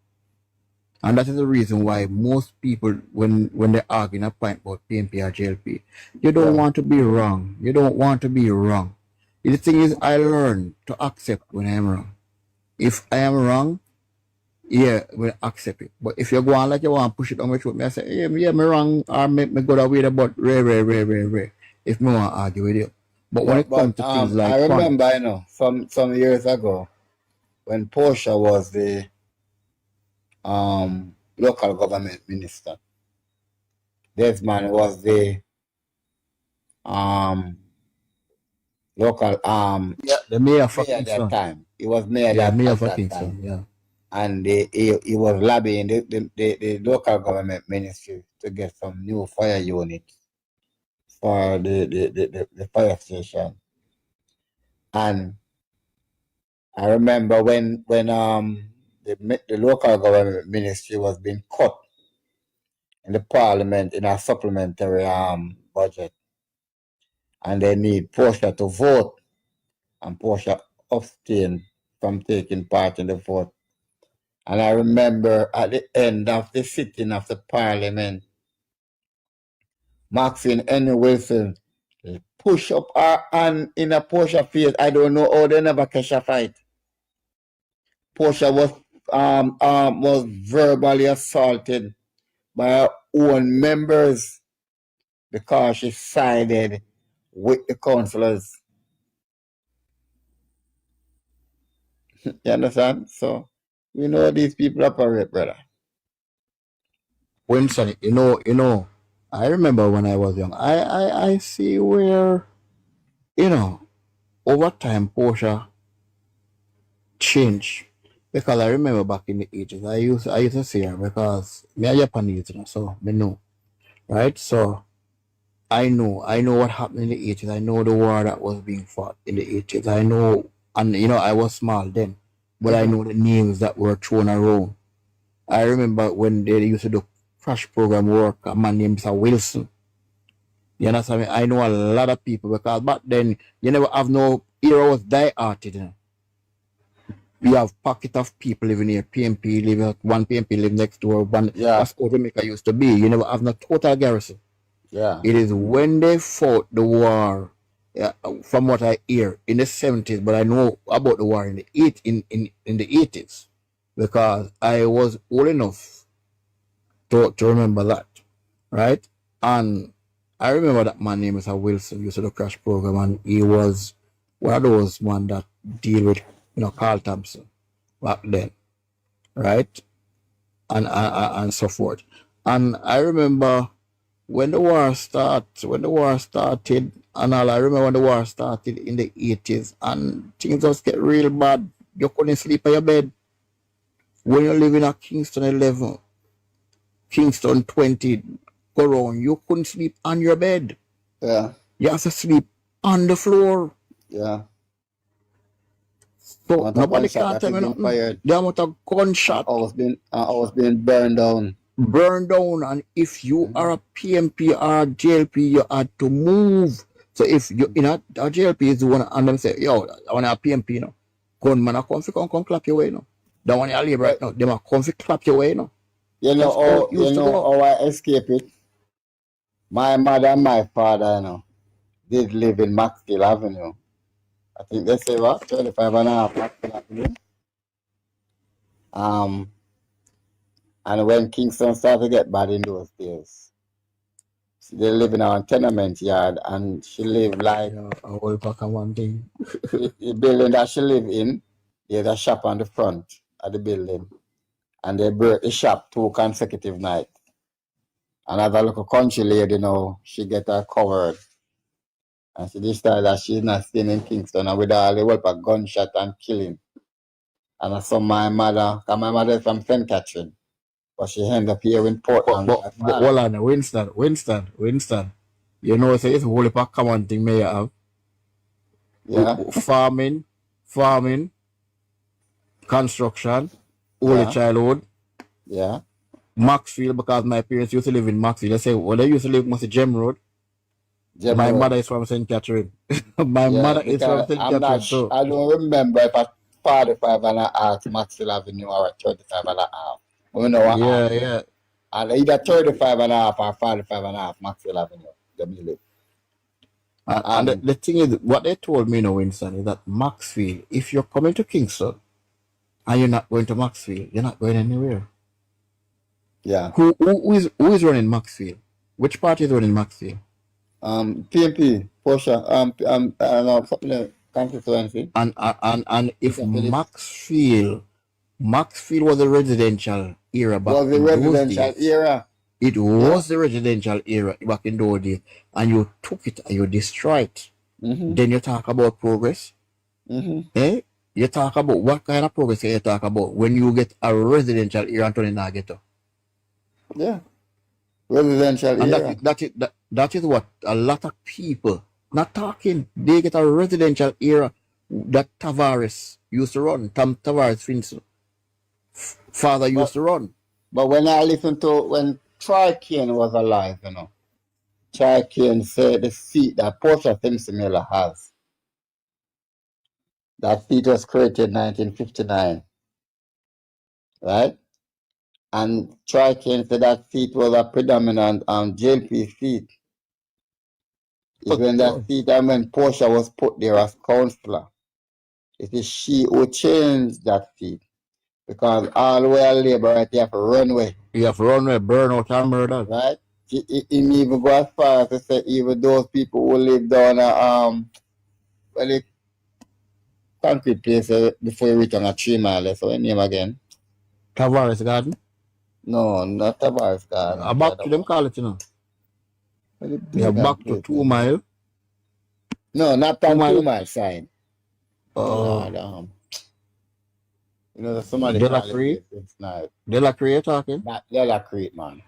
Speaker 1: And that is the reason why most people, when they argue a point about PNP or JLP, you don't want to be wrong. You don't want to be wrong. The thing is, I learn to accept when I am wrong. If I am wrong, yeah, we'll accept it. But if you go on like you want to push it on my throat, I say, yeah, me wrong, or me go that way, but rare. If me want to argue with you. But when it comes to things like
Speaker 3: I remember, some years ago, when Portia was the local government minister, Desmond was the local
Speaker 1: the mayor
Speaker 3: at that time. He was mayor at that time.
Speaker 1: Yeah.
Speaker 3: And he was lobbying the local government ministry to get some new fire units for the fire station. And I remember when the local government ministry was being cut in the parliament in a supplementary budget, and they need Portia to vote, and Portia abstained from taking part in the vote. And I remember at the end of the sitting of the parliament, Maxine N. Wilson push up her hand in a Portia face. I don't know how they never catch a fight. Portia was verbally assaulted by her own members because she sided with the councillors. You understand? So we know these people operate, brother.
Speaker 1: Winston, I remember when I was young, I see where, over time Portia changed. Because I remember back in the 80s, I used to see her because me a Japanese, so me know. Right? So I know what happened in the 80s. I know the war that was being fought in the 80s. I know, and I was small then, but I know the names that were thrown around. I remember when they used to do crash program work, a man named Mr. Wilson. You understand me? I know a lot of people because back then you never have no era was die-hearted. You have pocket of people living here, PMP living, one PMP live next door, one that's how Jamaica used to be. You never have no total garrison.
Speaker 3: Yeah.
Speaker 1: It is when they fought the war, from what I hear, in the 70s, but I know about the war in the 80s because I was old enough to remember that, right? And I remember that man named Mr. Wilson used to do crash program, and he was one of those man that deal with Carl Thompson back then, right? And so forth. And I remember when the war started, and all, I remember when the war started in the 80s, and things just get real bad. You couldn't sleep on your bed. When you're living at Kingston 11, Kingston 20, go around, you couldn't sleep on your bed.
Speaker 3: Yeah.
Speaker 1: You have to sleep on the floor.
Speaker 3: Yeah.
Speaker 1: So nobody can't tell me nothing. The amount of gunshot.
Speaker 3: I was being burned down.
Speaker 1: And if you are a PMP or a JLP, you had to move. So if you a JLP is the one, and them say, yo, I want a PMP, gunman a come clap your way, That one you live right now, they might come clap your way,
Speaker 3: You know how I escape it? My mother and my father, did live in Maxfield Avenue. I think they say what? 25 and a half Maxfield Avenue. And when Kingston started to get bad in those days, they live in our tenement yard, and she lived like
Speaker 1: a whole pack of one thing.
Speaker 3: The building that she lived in, there's a shop on the front of the building, and they broke the shop 2 consecutive nights. And as a little country lady, she get her covered, and she decided that she's not staying in Kingston, and with all the whole of gunshot and killing. And I saw my mother, because my mother is from St. Catherine, but she ended up here in Portland.
Speaker 1: But hold on, Winston. You know, it's a whole heap of common thing may have.
Speaker 3: Yeah.
Speaker 1: Farming, construction, early childhood.
Speaker 3: Yeah.
Speaker 1: Maxfield, because my parents used to live in Maxfield. They say, well, they used to live must Gem Road. My mother is from St. Catherine. Mother is from St. Catherine. So
Speaker 3: I don't remember if at 45 and a half Maxfield Avenue or at 35 and a half.
Speaker 1: Yeah.
Speaker 3: And either 35 and a half or 45 and a half Maxfield Avenue.
Speaker 1: And the thing is, what they told me, Winston, is that Maxfield, if you're coming to Kingston and you're not going to Maxfield, you're not going anywhere.
Speaker 3: Yeah.
Speaker 1: Who is running Maxfield? Which party is running Maxfield?
Speaker 3: PMP, Porsche, constituency.
Speaker 1: And if Maxfield was a residential era back
Speaker 3: in those days.
Speaker 1: It was the residential era back in those days, and you took it and you destroyed it. Then you talk about progress. You talk about what kind of progress you talk about when you get a residential era and turn it not get up.
Speaker 3: Yeah. Residential
Speaker 1: and
Speaker 3: era.
Speaker 1: That is what a lot of people not talking. They get a residential era that Tavares used to run. Tavares, for instance, father used to run.
Speaker 3: But when I listen to when Troy Kane was alive, Troy Kane said the seat that Portia Simpson Miller has, that seat was created in 1959, right? And Troy Kane said that seat was a predominant JLP seat. Even that seat, and when Portia was put there as councillor, it is she who changed that seat. Because all the way Labour, right, you have to run away.
Speaker 1: You have to run away, burn out and murder.
Speaker 3: Right? He even go as far as to say even those people who live down the concrete place before you reach on a 3 mile. So what name again?
Speaker 1: Tavares Garden?
Speaker 3: No, not Tavares Garden.
Speaker 1: Back to them call it, Yeah, back to 2 mile.
Speaker 3: No, not 2 mile sign. There's somebody
Speaker 1: Delacrete? Delacrete talking?
Speaker 3: Not Delacrete, man.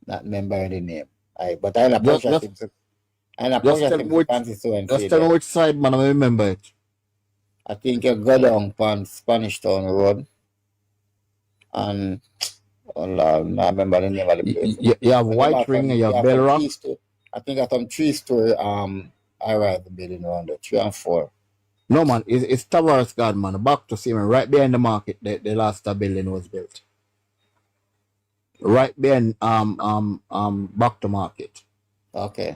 Speaker 3: Not remember the name. But I approach
Speaker 1: Just
Speaker 3: him to, I approach
Speaker 1: just tell
Speaker 3: him
Speaker 1: me
Speaker 3: to
Speaker 1: which
Speaker 3: constituency
Speaker 1: just tell me
Speaker 3: there.
Speaker 1: which side, man. I remember it.
Speaker 3: I think you go down on Spanish Town Road, and oh Lord, I remember the name of the place.
Speaker 1: You have
Speaker 3: And them
Speaker 1: White Ring and you have Bell
Speaker 3: some
Speaker 1: Rock.
Speaker 3: I think I some 3-story I ride the building around there, 3 and 4.
Speaker 1: No, man, it's Tavares God, man. Back to Seaman, right behind the market. The last building was built. Right behind back to market.
Speaker 3: Okay.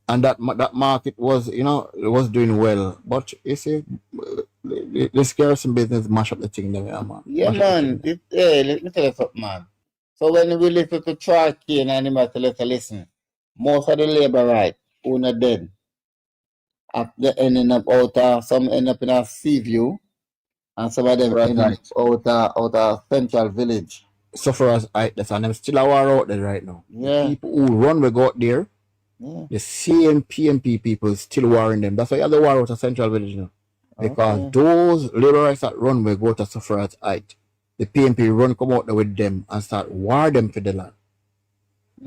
Speaker 1: And that market was, it was doing well. But you see, the scarcity business mash up the thing there, man.
Speaker 3: Yeah,
Speaker 1: Mash up the
Speaker 3: man.
Speaker 1: thing.
Speaker 3: Let me tell you something, man. So when we listen to Troy Kane and him have to listen, most of the labor right, who not dead, after ending up some end up in a sea view, and some of them
Speaker 1: Right,
Speaker 3: end up
Speaker 1: right.
Speaker 3: out of Central Village.
Speaker 1: Sufferers, that's and them still a war out there right now.
Speaker 3: Yeah.
Speaker 1: The people who run we go out there,
Speaker 3: Yeah.
Speaker 1: the same PMP people still warring them. That's why you have the war out of Central Village now. Because
Speaker 3: Okay.
Speaker 1: those laborers that run will go to Sufferers height. The PMP run come out there with them and start war them for the land.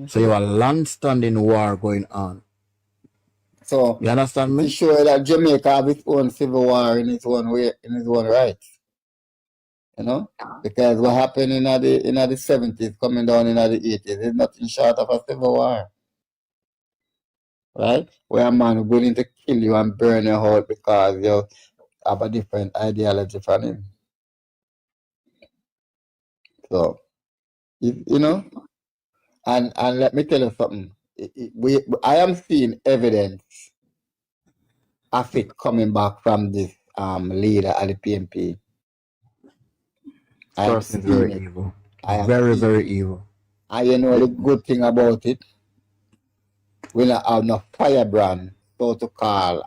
Speaker 1: So you have a land standing war going on.
Speaker 3: So
Speaker 1: You understand me?
Speaker 3: to show that Jamaica have its own civil war in its own way, in its own right. Because what happened in the 70s coming down in the 80s is nothing short of a civil war. Right? Where a man is willing to kill you and burn your out because you have a different ideology from him. So and let me tell you something. I am seeing evidence of it coming back from this leader at the PMP. I am
Speaker 1: Person is
Speaker 3: seeing
Speaker 1: very
Speaker 3: it.
Speaker 1: evil.
Speaker 3: I am
Speaker 1: Very,
Speaker 3: seeing
Speaker 1: very
Speaker 3: it.
Speaker 1: evil.
Speaker 3: And the good thing about it, we don't have no firebrand, so to call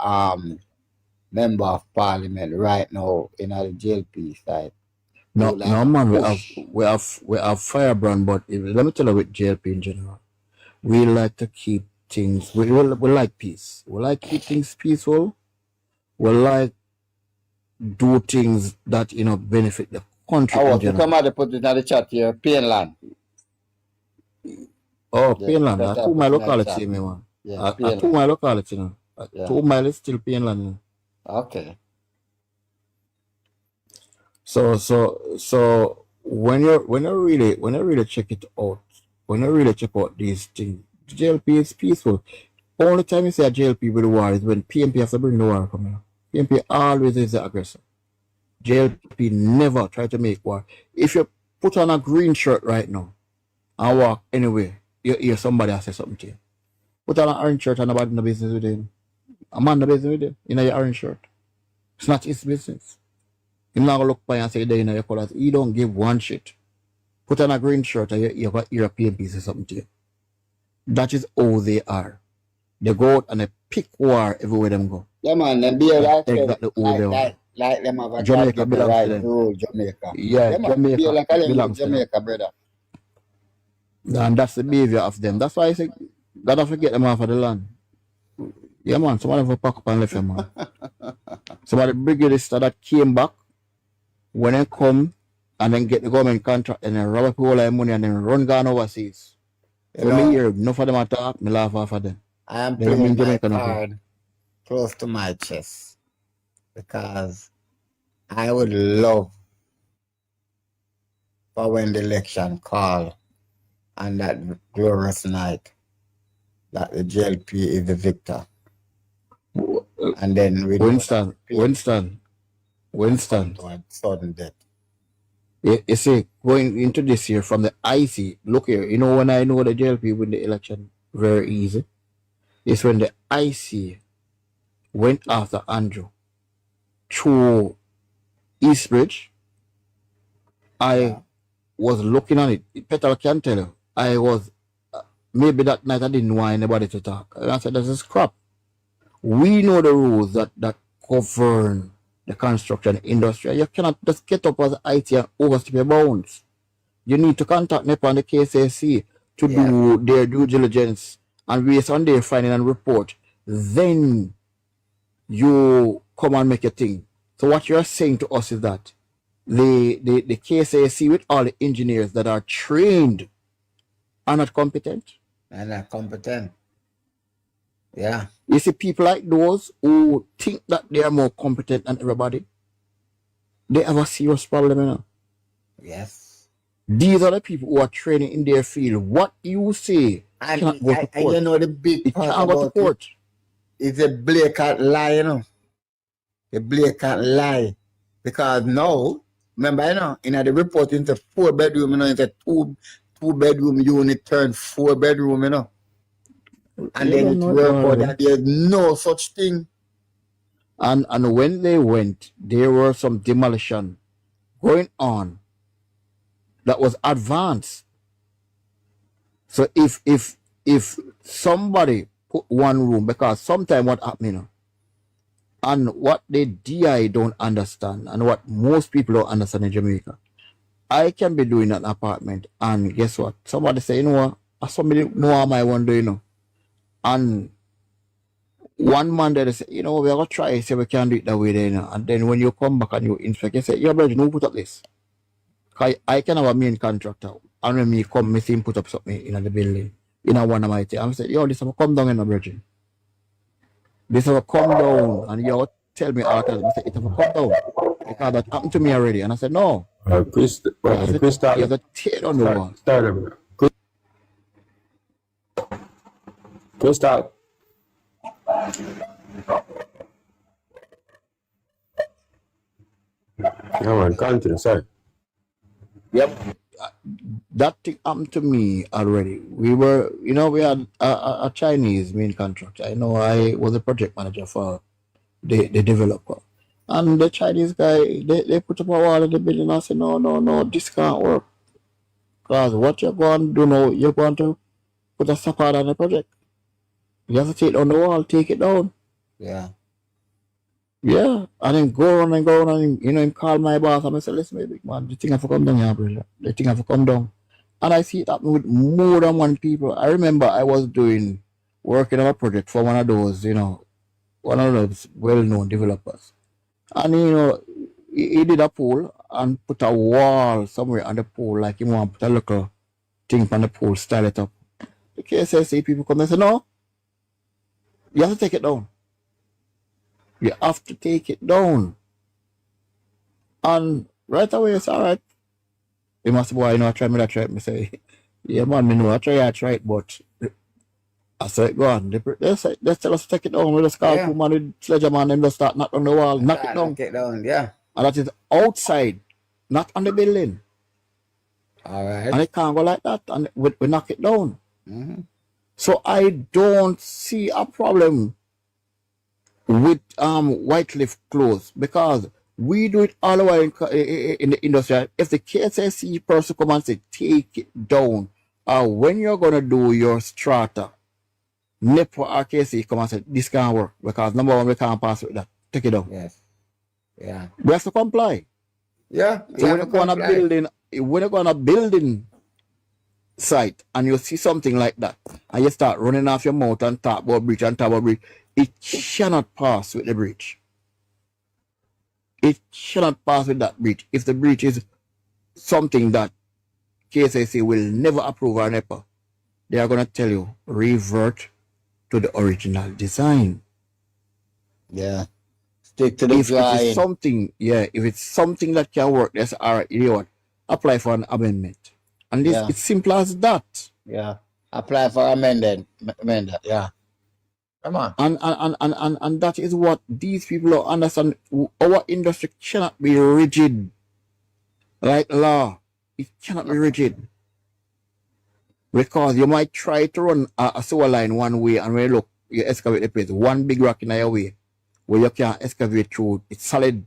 Speaker 3: member of parliament right now in the JLP side.
Speaker 1: No, man,
Speaker 3: push.
Speaker 1: we have firebrand, but let me tell you with JLP in general. We like to keep things we like peace. We like keep things peaceful. We like do things that benefit the country in general.
Speaker 3: Somebody put it in the chat here, Painland.
Speaker 1: Oh, Painland. I told my locality, me man.
Speaker 3: Yeah,
Speaker 1: I told my locality now.
Speaker 3: Yeah.
Speaker 1: 2 miles still Painland.
Speaker 3: Okay.
Speaker 1: So when you really check it out, when you really check out these things, JLP is peaceful. Only time you say a JLP with the war is when PMP has to bring the war coming up. PMP always is the aggressor. JLP never try to make war. If you put on a green shirt right now and walk anywhere, you hear somebody say something to you. Put on an orange shirt and nobody in the business with him. A man in the business with him in your orange shirt. It's not his business. He's not gonna look by and say they in your colors. He don't give one shit. Put on a green shirt and you got your PMP say something to you. That is how they are. They go out and they pick war everywhere them go.
Speaker 3: Yeah, man, them be like
Speaker 1: exactly who they are.
Speaker 3: Like them have a
Speaker 1: Jamaica belongs
Speaker 3: right
Speaker 1: to them.
Speaker 3: to rule Jamaica.
Speaker 1: Yeah, Jamaica
Speaker 3: be like a
Speaker 1: belongs
Speaker 3: Jamaica,
Speaker 1: to them.
Speaker 3: brother.
Speaker 1: And that's the behavior of them. That's why I say, gotta forget them off of the land. Yeah, man, somebody have pack up and left them, man. Somebody brigadista that came back, when they come and then get the government contract and then rob up all their money and then run gone overseas. So me hear enough of them attack, me laugh off of them.
Speaker 3: I am
Speaker 1: They
Speaker 3: playing
Speaker 1: remain
Speaker 3: my
Speaker 1: Jamaican.
Speaker 3: card close to my chest because I would love for when the election call and that glorious night that the JLP is the victor. And then we
Speaker 1: Winston.
Speaker 3: Sudden death.
Speaker 1: You see, going into this year from the IC, look here, when I know the JLP win the election very easy, it's when the IC went after Andrew through Eastbridge. I was looking on it. Petal can tell you, I was, maybe that night I didn't want anybody to talk. And I said, this is crap. We know the rules that govern the construction industry. You cannot just get up as IT and overstep your bounds. You need to contact NEPA and the KCC to do their due diligence and based on their finding and report. Then you come and make a thing. So what you're saying to us is that the KCC with all the engineers that are trained are not competent.
Speaker 3: And not competent. Yeah.
Speaker 1: You see people like those who think that they are more competent than everybody, they have a serious problem, you know.
Speaker 3: Yes.
Speaker 1: These are the people who are training in their field. What you say
Speaker 3: And,
Speaker 1: cannot go to court.
Speaker 3: and you know the big
Speaker 1: It
Speaker 3: part
Speaker 1: can't go to
Speaker 3: about it
Speaker 1: court.
Speaker 3: is a blatant lie, you know. A blatant lie. Because now, remember, you know, in the report, it's a 4-bedroom, you know, it's a two-bedroom unit turned 4-bedroom, you know. And
Speaker 1: You
Speaker 3: then
Speaker 1: don't
Speaker 3: it
Speaker 1: know it
Speaker 3: worked out
Speaker 1: already.
Speaker 3: that there's no such thing.
Speaker 1: And when they went, there were some demolition going on that was advanced. So if somebody put one room, because sometimes what happen, you know, and what the DI don't understand, and what most people don't understand in Jamaica, I can be doing an apartment, and guess what? Somebody say, you know what? Somebody know how I want to do, you know. And one man there they say, you know, we're gonna try, say we can do it that way there, you know. And then when you come back and you inspect, you say, yeah, brother, no put up this. I can have a main contractor, and when me come, me see him put up something in the building, in a one of my things. I say, yo, this have come down in the bridge. This have come down, and you tell me all the time. I say, it have come down. Because that happened to me already. And I said, no.
Speaker 4: Chris,
Speaker 1: You have
Speaker 4: started.
Speaker 1: to tear down the wall.
Speaker 4: Chris started. Yeah, man, continue, sorry.
Speaker 1: Yep. That thing happened to me already. We were, you know, we had a Chinese main contractor. I know I was a project manager for the developer. And the Chinese guy, they put up a wall in the building and I said, no, this can't work. Because what you're going to do now, you're going to put a support on the project. You have to take down the wall, take it down.
Speaker 3: Yeah.
Speaker 1: Yeah. And then go on and, you know, him call my boss and I said, listen, big man, the thing have to come down here, brother. The thing have to come down. And I see it happen with more than one people. I remember I was working on a project for one of those, you know, one of those well-known developers. And, you know, he did a pool and put a wall somewhere on the pool, like he want to put a little thing on the pool, style it up. The KSSA people come and say, no, you have to take it down. You have to take it down. And right away, it's all right. He must say, boy, you know, I try me that try. Me say, yeah, man, me know, I try it, but I said, go on. They tell us to take it down. We just call two man with sledgehammer and them just start knock on the wall, knock it down.
Speaker 3: Knock it down, yeah.
Speaker 1: And that is outside, not on the building.
Speaker 3: All right.
Speaker 1: And it can't go like that. And we knock it down.
Speaker 3: Mm-hmm.
Speaker 1: So I don't see a problem with white lift clothes because we do it all the way in the industry. If the KSSC person come and say, take it down, or when you're going to do your strata, NEP or RKC come and say, this can't work because number one, we can't pass with that. Take it down.
Speaker 3: Yes. Yeah.
Speaker 1: We have to comply.
Speaker 3: Yeah.
Speaker 1: So when you go on a building site and you see something like that and you start running off your mouth and talk about bridge, it cannot pass with the bridge. It cannot pass with that bridge. If the bridge is something that KSSC will never approve or NEPA, they are going to tell you, revert to the original design.
Speaker 3: Yeah. Stick to the
Speaker 1: drawing. If it's something that can work, that's all right, you know what? Apply for an amendment. And it's simple as that.
Speaker 3: Yeah. Apply for amendment. Yeah. Come on.
Speaker 1: And that is what these people don't understand. Our industry cannot be rigid like law. It cannot be rigid. Because you might try to run a sewer line one way and when you look, you excavate the place, one big rock in your way where you can excavate through, it's solid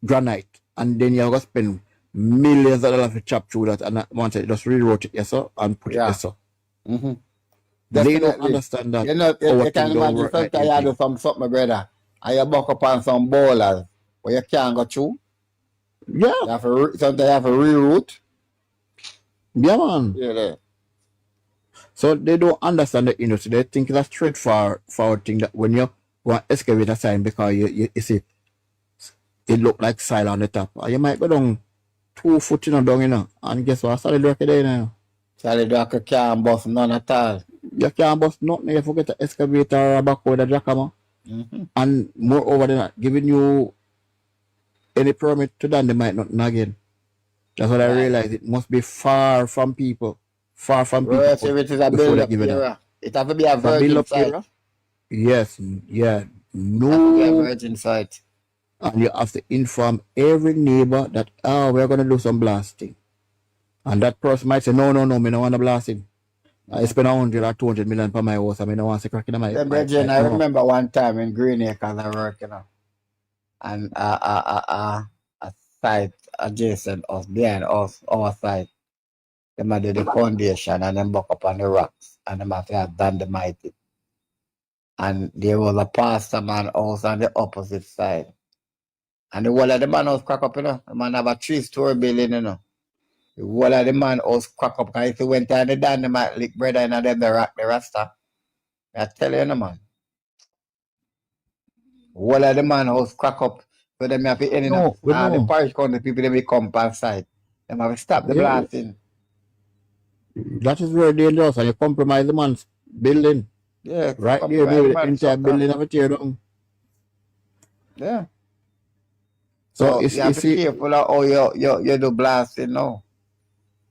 Speaker 1: granite. And then you're going to spend millions of dollars to chop through that and once you just rewrote it, yes sir, and put it, yes sir.
Speaker 3: Mm-hmm.
Speaker 1: They don't understand that.
Speaker 3: You know, you can imagine sometimes you do something, brother, and you buck up on some boulders where you can't go through.
Speaker 1: Yeah.
Speaker 3: Sometimes you have to reroute.
Speaker 1: Yeah, man.
Speaker 3: Yeah.
Speaker 1: So they don't understand the industry. They think it's a straightforward thing that when you want to excavate a sign because you see it look like soil on the top. And you might go down 2 foot down, and guess what? I started working there now.
Speaker 3: Charlie Dracker can't bust none at all.
Speaker 1: You can't bust nothing. You forget the excavator or a backhoe, the jackhammer. And moreover than that, giving you any permit to dynamite nothing again. That's what I realized. It must be far from people. Far from people.
Speaker 3: If it is a build-up area, it have to be a virgin site.
Speaker 1: Yes, yeah. No.
Speaker 3: It have to be a virgin site.
Speaker 1: And you have to inform every neighbor that, we're going to do some blasting. And that person might say, no, me don't want to blast him. I spend 100 or 200 million for my house. I mean, I want to crack in my house.
Speaker 3: I remember one time in Green Acres I work, and a site adjacent us, behind us, our site, them had the foundation and them buck up on the rocks and them have to have dynamite it. And there was a pastor man house on the opposite side. And the wall of the man house crack up, The man have a 3-story building, The wall of the man house crack up. Because if he went on the dynamite lick brother and them the rock the rasta. I tell you, man. Wall of the man house crack up. So them have to end up the parish county people they will come past side. Them have to stop the blasting.
Speaker 1: That is very dangerous, and you compromise the man's building.
Speaker 3: Yeah.
Speaker 1: Right there, the entire building have a tear down.
Speaker 3: Yeah.
Speaker 1: So
Speaker 3: you have to be careful of how you do blasting now.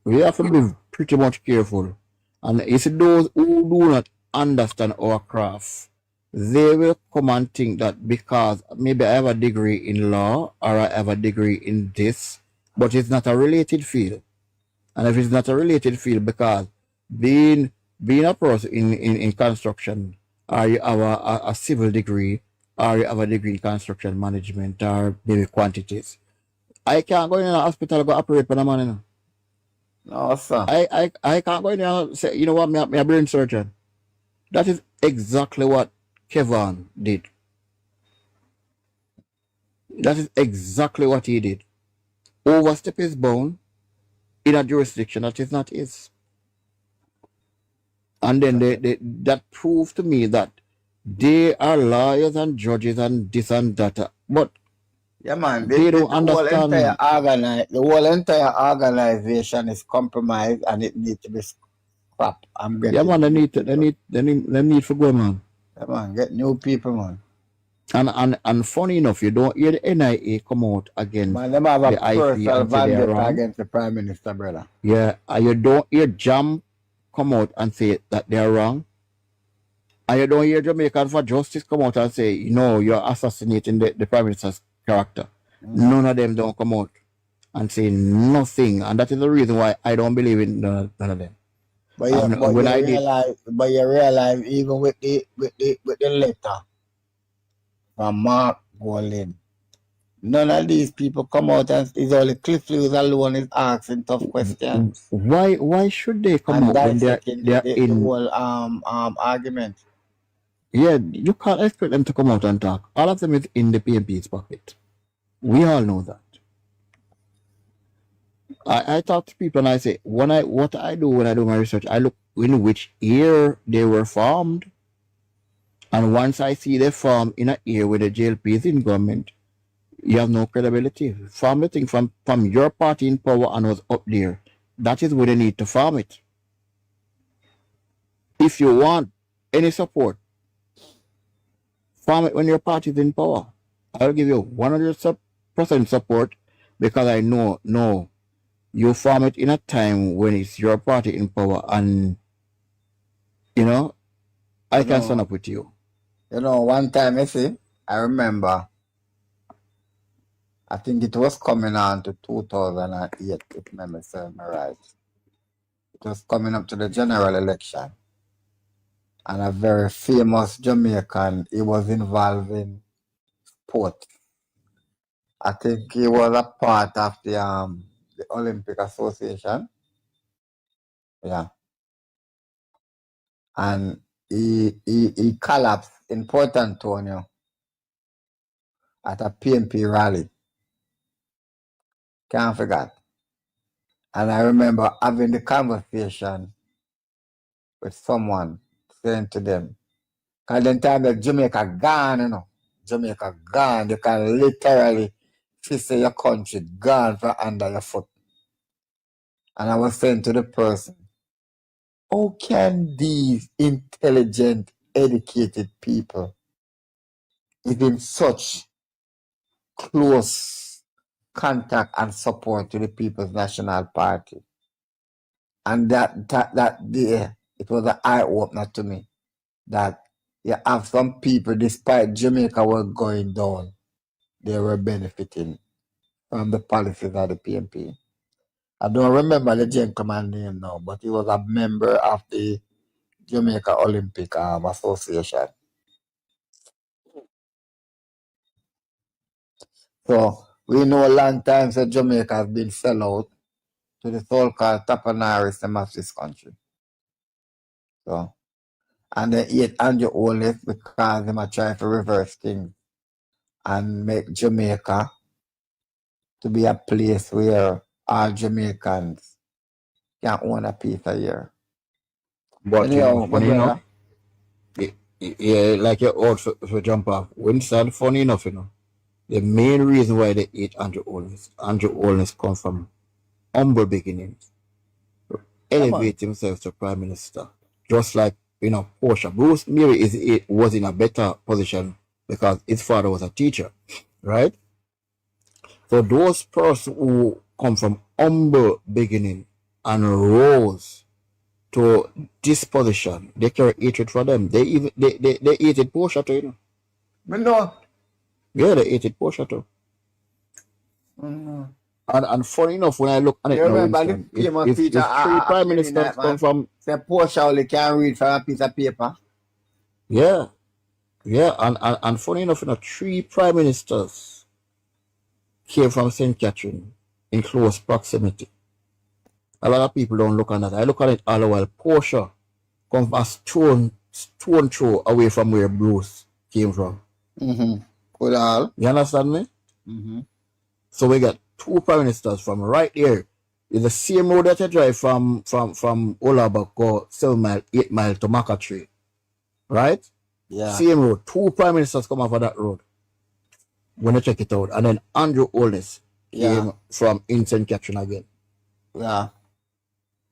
Speaker 1: We have to be pretty much careful. And you see, those who do not understand our craft, they will come and think that because maybe I have a degree in law or I have a degree in this, but it's not a related field. And if it's not a related field, because being a person in construction, or you have a civil degree, or you have a degree in construction management, or maybe quantities, I can't go in a hospital and go operate for the man.
Speaker 3: No, sir.
Speaker 1: I can't go in there and say, you know what, me a brain surgeon. That is exactly what Kevin did. That is exactly what he did. Overstep his bound in a jurisdiction that is not his. And then that proved to me that they are lawyers and judges and this and that. But
Speaker 3: yeah, man,
Speaker 1: they don't understand.
Speaker 3: The whole entire organization is compromised and it needs to be scrapped.
Speaker 1: Yeah, man, they need to go, man.
Speaker 3: Yeah, man, get new people, man.
Speaker 1: And funny enough, you don't hear the NIA come out against
Speaker 3: man, them have a personal
Speaker 1: vendetta
Speaker 3: against the Prime Minister, brother.
Speaker 1: Yeah, and you don't hear Jam come out and say that they are wrong. And you don't hear Jamaican for Justice come out and say, you're assassinating the Prime Minister's character. None of them don't come out and say nothing. And that is the reason why I don't believe in none of them.
Speaker 3: But you realize even with the letter from Mark Bolin, none of these people come out and it's only Cliff Lewis alone is asking tough questions.
Speaker 1: Why should they come out when they're in
Speaker 3: the whole argument?
Speaker 1: Yeah, you can't expect them to come out and talk. All of them is in the PMP's pocket. We all know that. I talk to people and I say, what I do when I do my research, I look in which year they were formed. And once I see they form in a year where the JLP is in government, you have no credibility. Farm the thing from your party in power and was up there. That is where they need to farm it. If you want any support, farm it when your party is in power. I'll give you 100% support because I know you farm it in a time when it's your party in power and, I can stand up with you.
Speaker 3: One time, I remember, I think it was coming on to 2008, if memory serves me right. It was coming up to the general election. And a very famous Jamaican, he was involved in sport. I think he was a part of the Olympic Association. Yeah. And he collapsed in Port Antonio at a PMP rally. Can't forget. And I remember having the conversation with someone, saying to them, because then time that Jamaica gone, Jamaica gone. You can literally say your country gone from under your foot. And I was saying to the person, how can these intelligent, educated people is in such close contact and support to the People's National Party? And that day, it was an eye-opener to me that you have some people, despite Jamaica was going down, they were benefiting from the policies of the PNP. I don't remember the gentleman's name now, but he was a member of the Jamaica Olympic Association. So we know a long time that Jamaica has been sell out to the so-called tapanarists of this country. So, and they hate Andrew Olif because they are trying to reverse things and make Jamaica to be a place where all Jamaicans can own a piece a year.
Speaker 1: But
Speaker 3: Anyhow,
Speaker 1: funny enough,
Speaker 3: brother,
Speaker 1: yeah, like you also so jump off. Winston, funny enough, the main reason why they hate Andrew Holness come from humble beginnings, elevate himself to prime minister, just like Portia. Bruce Mary was in a better position because his father was a teacher, right? So those persons who come from humble beginning and rose to this position, they carry hatred for them. They hated Portia too,
Speaker 3: but no.
Speaker 1: Yeah, they hated Portia too.
Speaker 3: Mm-hmm.
Speaker 1: And funny enough, when I look at it
Speaker 3: You
Speaker 1: now,
Speaker 3: remember
Speaker 1: Winston,
Speaker 3: the famous
Speaker 1: if
Speaker 3: feature
Speaker 1: three prime ministers come from,
Speaker 3: say Portia only can read from a piece of paper.
Speaker 1: yeah, and funny enough, 3 prime ministers came from St. Catherine in close proximity. A lot of people don't look at that. I look at it all the while. Portia comes a stone throw away from where Bruce came from.
Speaker 3: Mm-hmm. Could all.
Speaker 1: You understand me?
Speaker 3: Mm-hmm.
Speaker 1: So we got 2 prime ministers from right here. It's the same road that you drive from Olabak or 7 mile, 8 mile to Macatree. Right?
Speaker 3: Yeah.
Speaker 1: Same road. 2 prime ministers come off of that road. When you check it out. And then Andrew Holness came from in St. Catherine again.
Speaker 3: Yeah.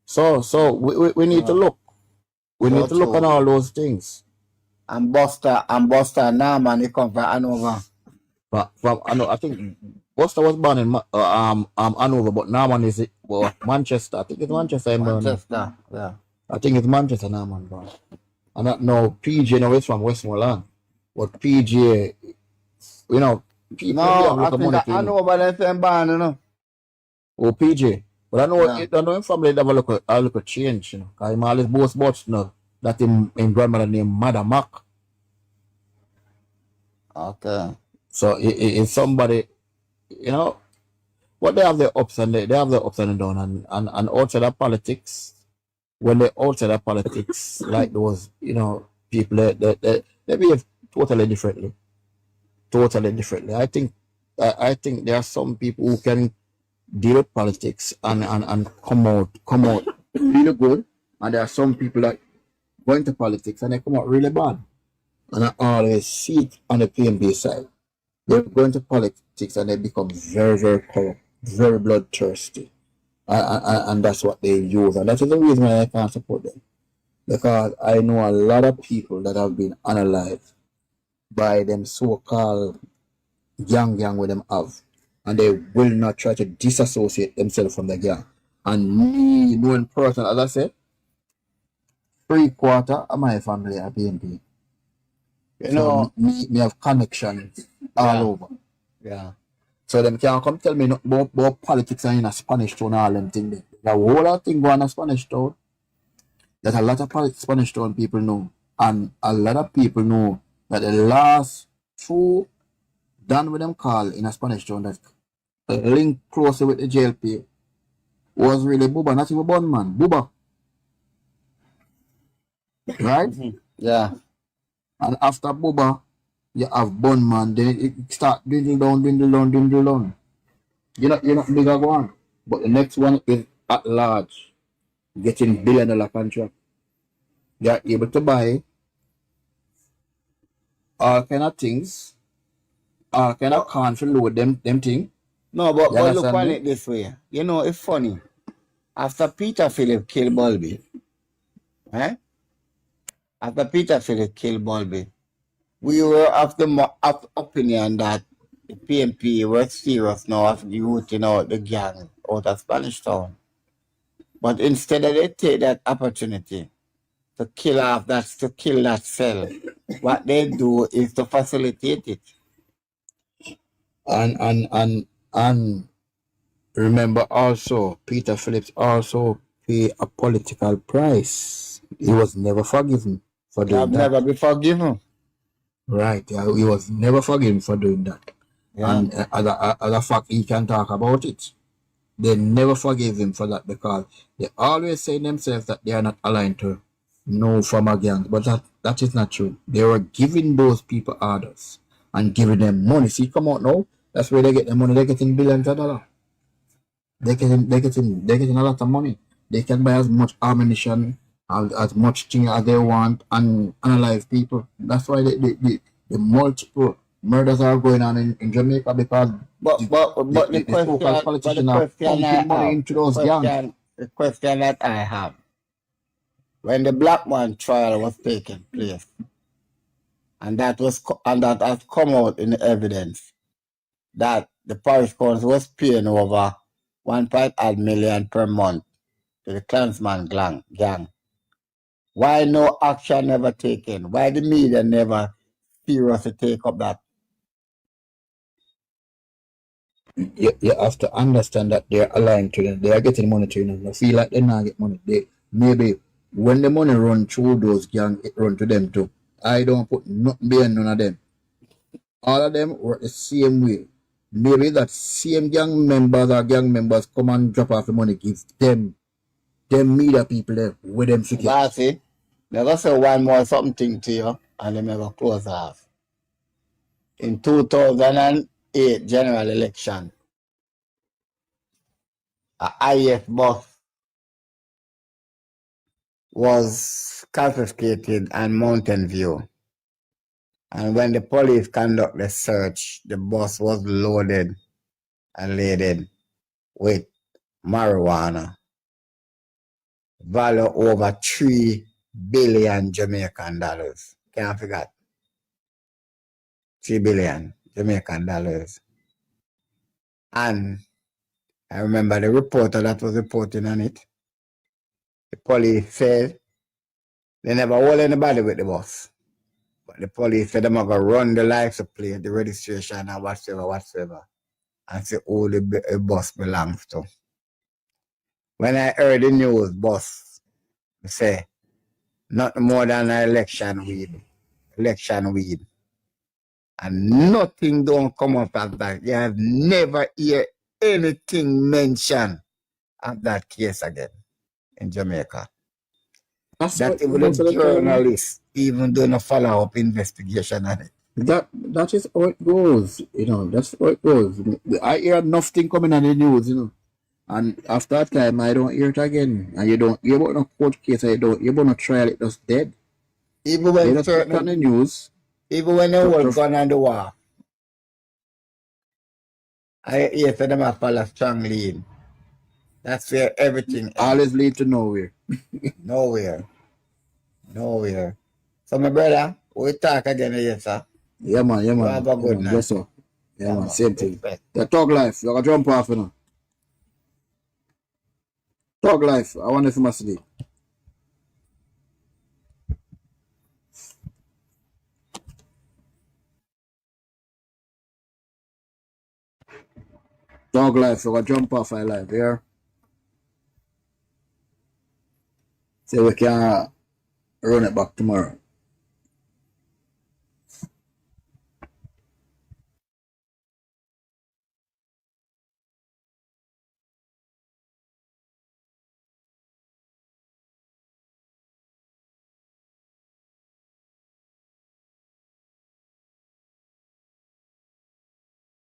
Speaker 1: So we need to look. We need to look at all those things.
Speaker 3: And Buster Norman, he come from Hanover.
Speaker 1: I think Buster was born in Hanover, but Norman is Manchester. I think it's Manchester.
Speaker 3: Manchester, yeah.
Speaker 1: I think it's Manchester Norman born. And that now PJ now is from Westmoreland. But PJ, people
Speaker 3: I think Hanover they say born,
Speaker 1: Oh, PJ. But I know him family have a look change, because him always boast about that him grandmother named Mother Mac.
Speaker 3: Okay.
Speaker 1: So it's somebody, but they have their ups and they have their ups and downs, and outside of politics, when they're outside of politics, like those, people they behave totally differently. I think there are some people who can deal with politics and come out really good, and there are some people that go into politics and they come out really bad. And I always see it on the PNB side. They go into politics and they become very, very corrupt, very bloodthirsty. And that's what they use. And that's the reason why I can't support them. Because I know a lot of people that have been analyzed by them so-called gang with them have. And they will not try to disassociate themselves from the gang. And me, knowing person, as I said, 3/4 of my family are PNP. So me have connections all over.
Speaker 3: Yeah.
Speaker 1: So them can't come tell me about politics and in a Spanish town and all them things. The whole of thing go on a Spanish town. That a lot of Spanish town people know. And a lot of people know that the last 2 done with them call in a Spanish town that link closer with the JLP was really Buba, not even Bunman. Buba. Right?
Speaker 3: Mm-hmm. Yeah.
Speaker 1: And after Buba, you have Bunman, then it start dwindle down. You're not bigger one. But the next one is at large, getting $1 billion contract. They are able to buy all kind of things, all kind of cans to load them thing.
Speaker 3: No, but look on it this way. It's funny. After Peter Philip killed Bulby, Eh? After Peter Phillips killed Bulby, we were of the opinion that the PMP were serious now of rooting out the gang out of Spanish Town. But instead of they take that opportunity to kill that cell, what they do is to facilitate it.
Speaker 1: And remember also, Peter Phillips also paid a political price. He was never forgiven for doing
Speaker 3: I've
Speaker 1: that.
Speaker 3: never been forgiven.
Speaker 1: Right, yeah, he was never forgiven for doing that.
Speaker 3: Yeah.
Speaker 1: And as a fact, he can talk about it. They never forgave him for that because they always say themselves that they are not aligned to no former gangs. But that is not true. They were giving those people orders and giving them money. See, come out now. That's where they get the money. They're getting billions of dollars. They're getting a lot of money. They can buy as much ammunition, as much thing as they want, and analyze people. That's why the multiple murders are going on in Jamaica because
Speaker 3: the
Speaker 1: so-called politicians are pumping money into those gangs.
Speaker 3: The question that I have, when the black man trial was taking place, and that has come out in the evidence that the parish council was paying over 1.8 million per month to the Klansman gang. Why no action never taken? Why the media never seriously take up that?
Speaker 1: You have to understand that they're aligned to them. They are getting money to them. They feel like they not get money. They maybe when the money run through those gangs, it run to them too. I don't put nothing behind none of them. All of them work the same way. Maybe that same gang members come and drop off the money, give them media people there with them figures.
Speaker 3: That's it. They go say one more something to you, and they never close off. In 2008 general election, a IF bus was confiscated in Mountain View. And when the police conduct the search, the bus was loaded and laden with marijuana, value over 3 billion Jamaican dollars. Can't forget. 3 billion Jamaican dollars. And I remember the reporter that was reporting on it. The police said they never hold anybody with the bus. But the police said they're going to run the license plate, the registration, and whatsoever, and say who the bus belongs to. When I heard the news, boss, I say, nothing more than an election weed. And nothing don't come up of that. You have never hear anything mentioned of that case again in Jamaica. That even the journalists even doing a follow-up investigation on it.
Speaker 1: That is how it goes, that's how it goes. I hear nothing coming on the news, and after that time I don't hear it again. And you don't hear about no court case, you don't hear about no trial, it just dead.
Speaker 3: Even when
Speaker 1: just put on the news.
Speaker 3: Even when they were gone on the war, I hear for them a follow strong lead. That's where everything
Speaker 1: always lead to nowhere.
Speaker 3: Nowhere. So my brother, we talk again here, sir.
Speaker 1: Yeah man.
Speaker 3: Have a good night.
Speaker 1: Yes, sir. Yeah man, same thing. The Talk Life, you gotta jump off, Talk Life, I want to see my city. Talk Life, you gotta jump off I live here. So we can run it back tomorrow.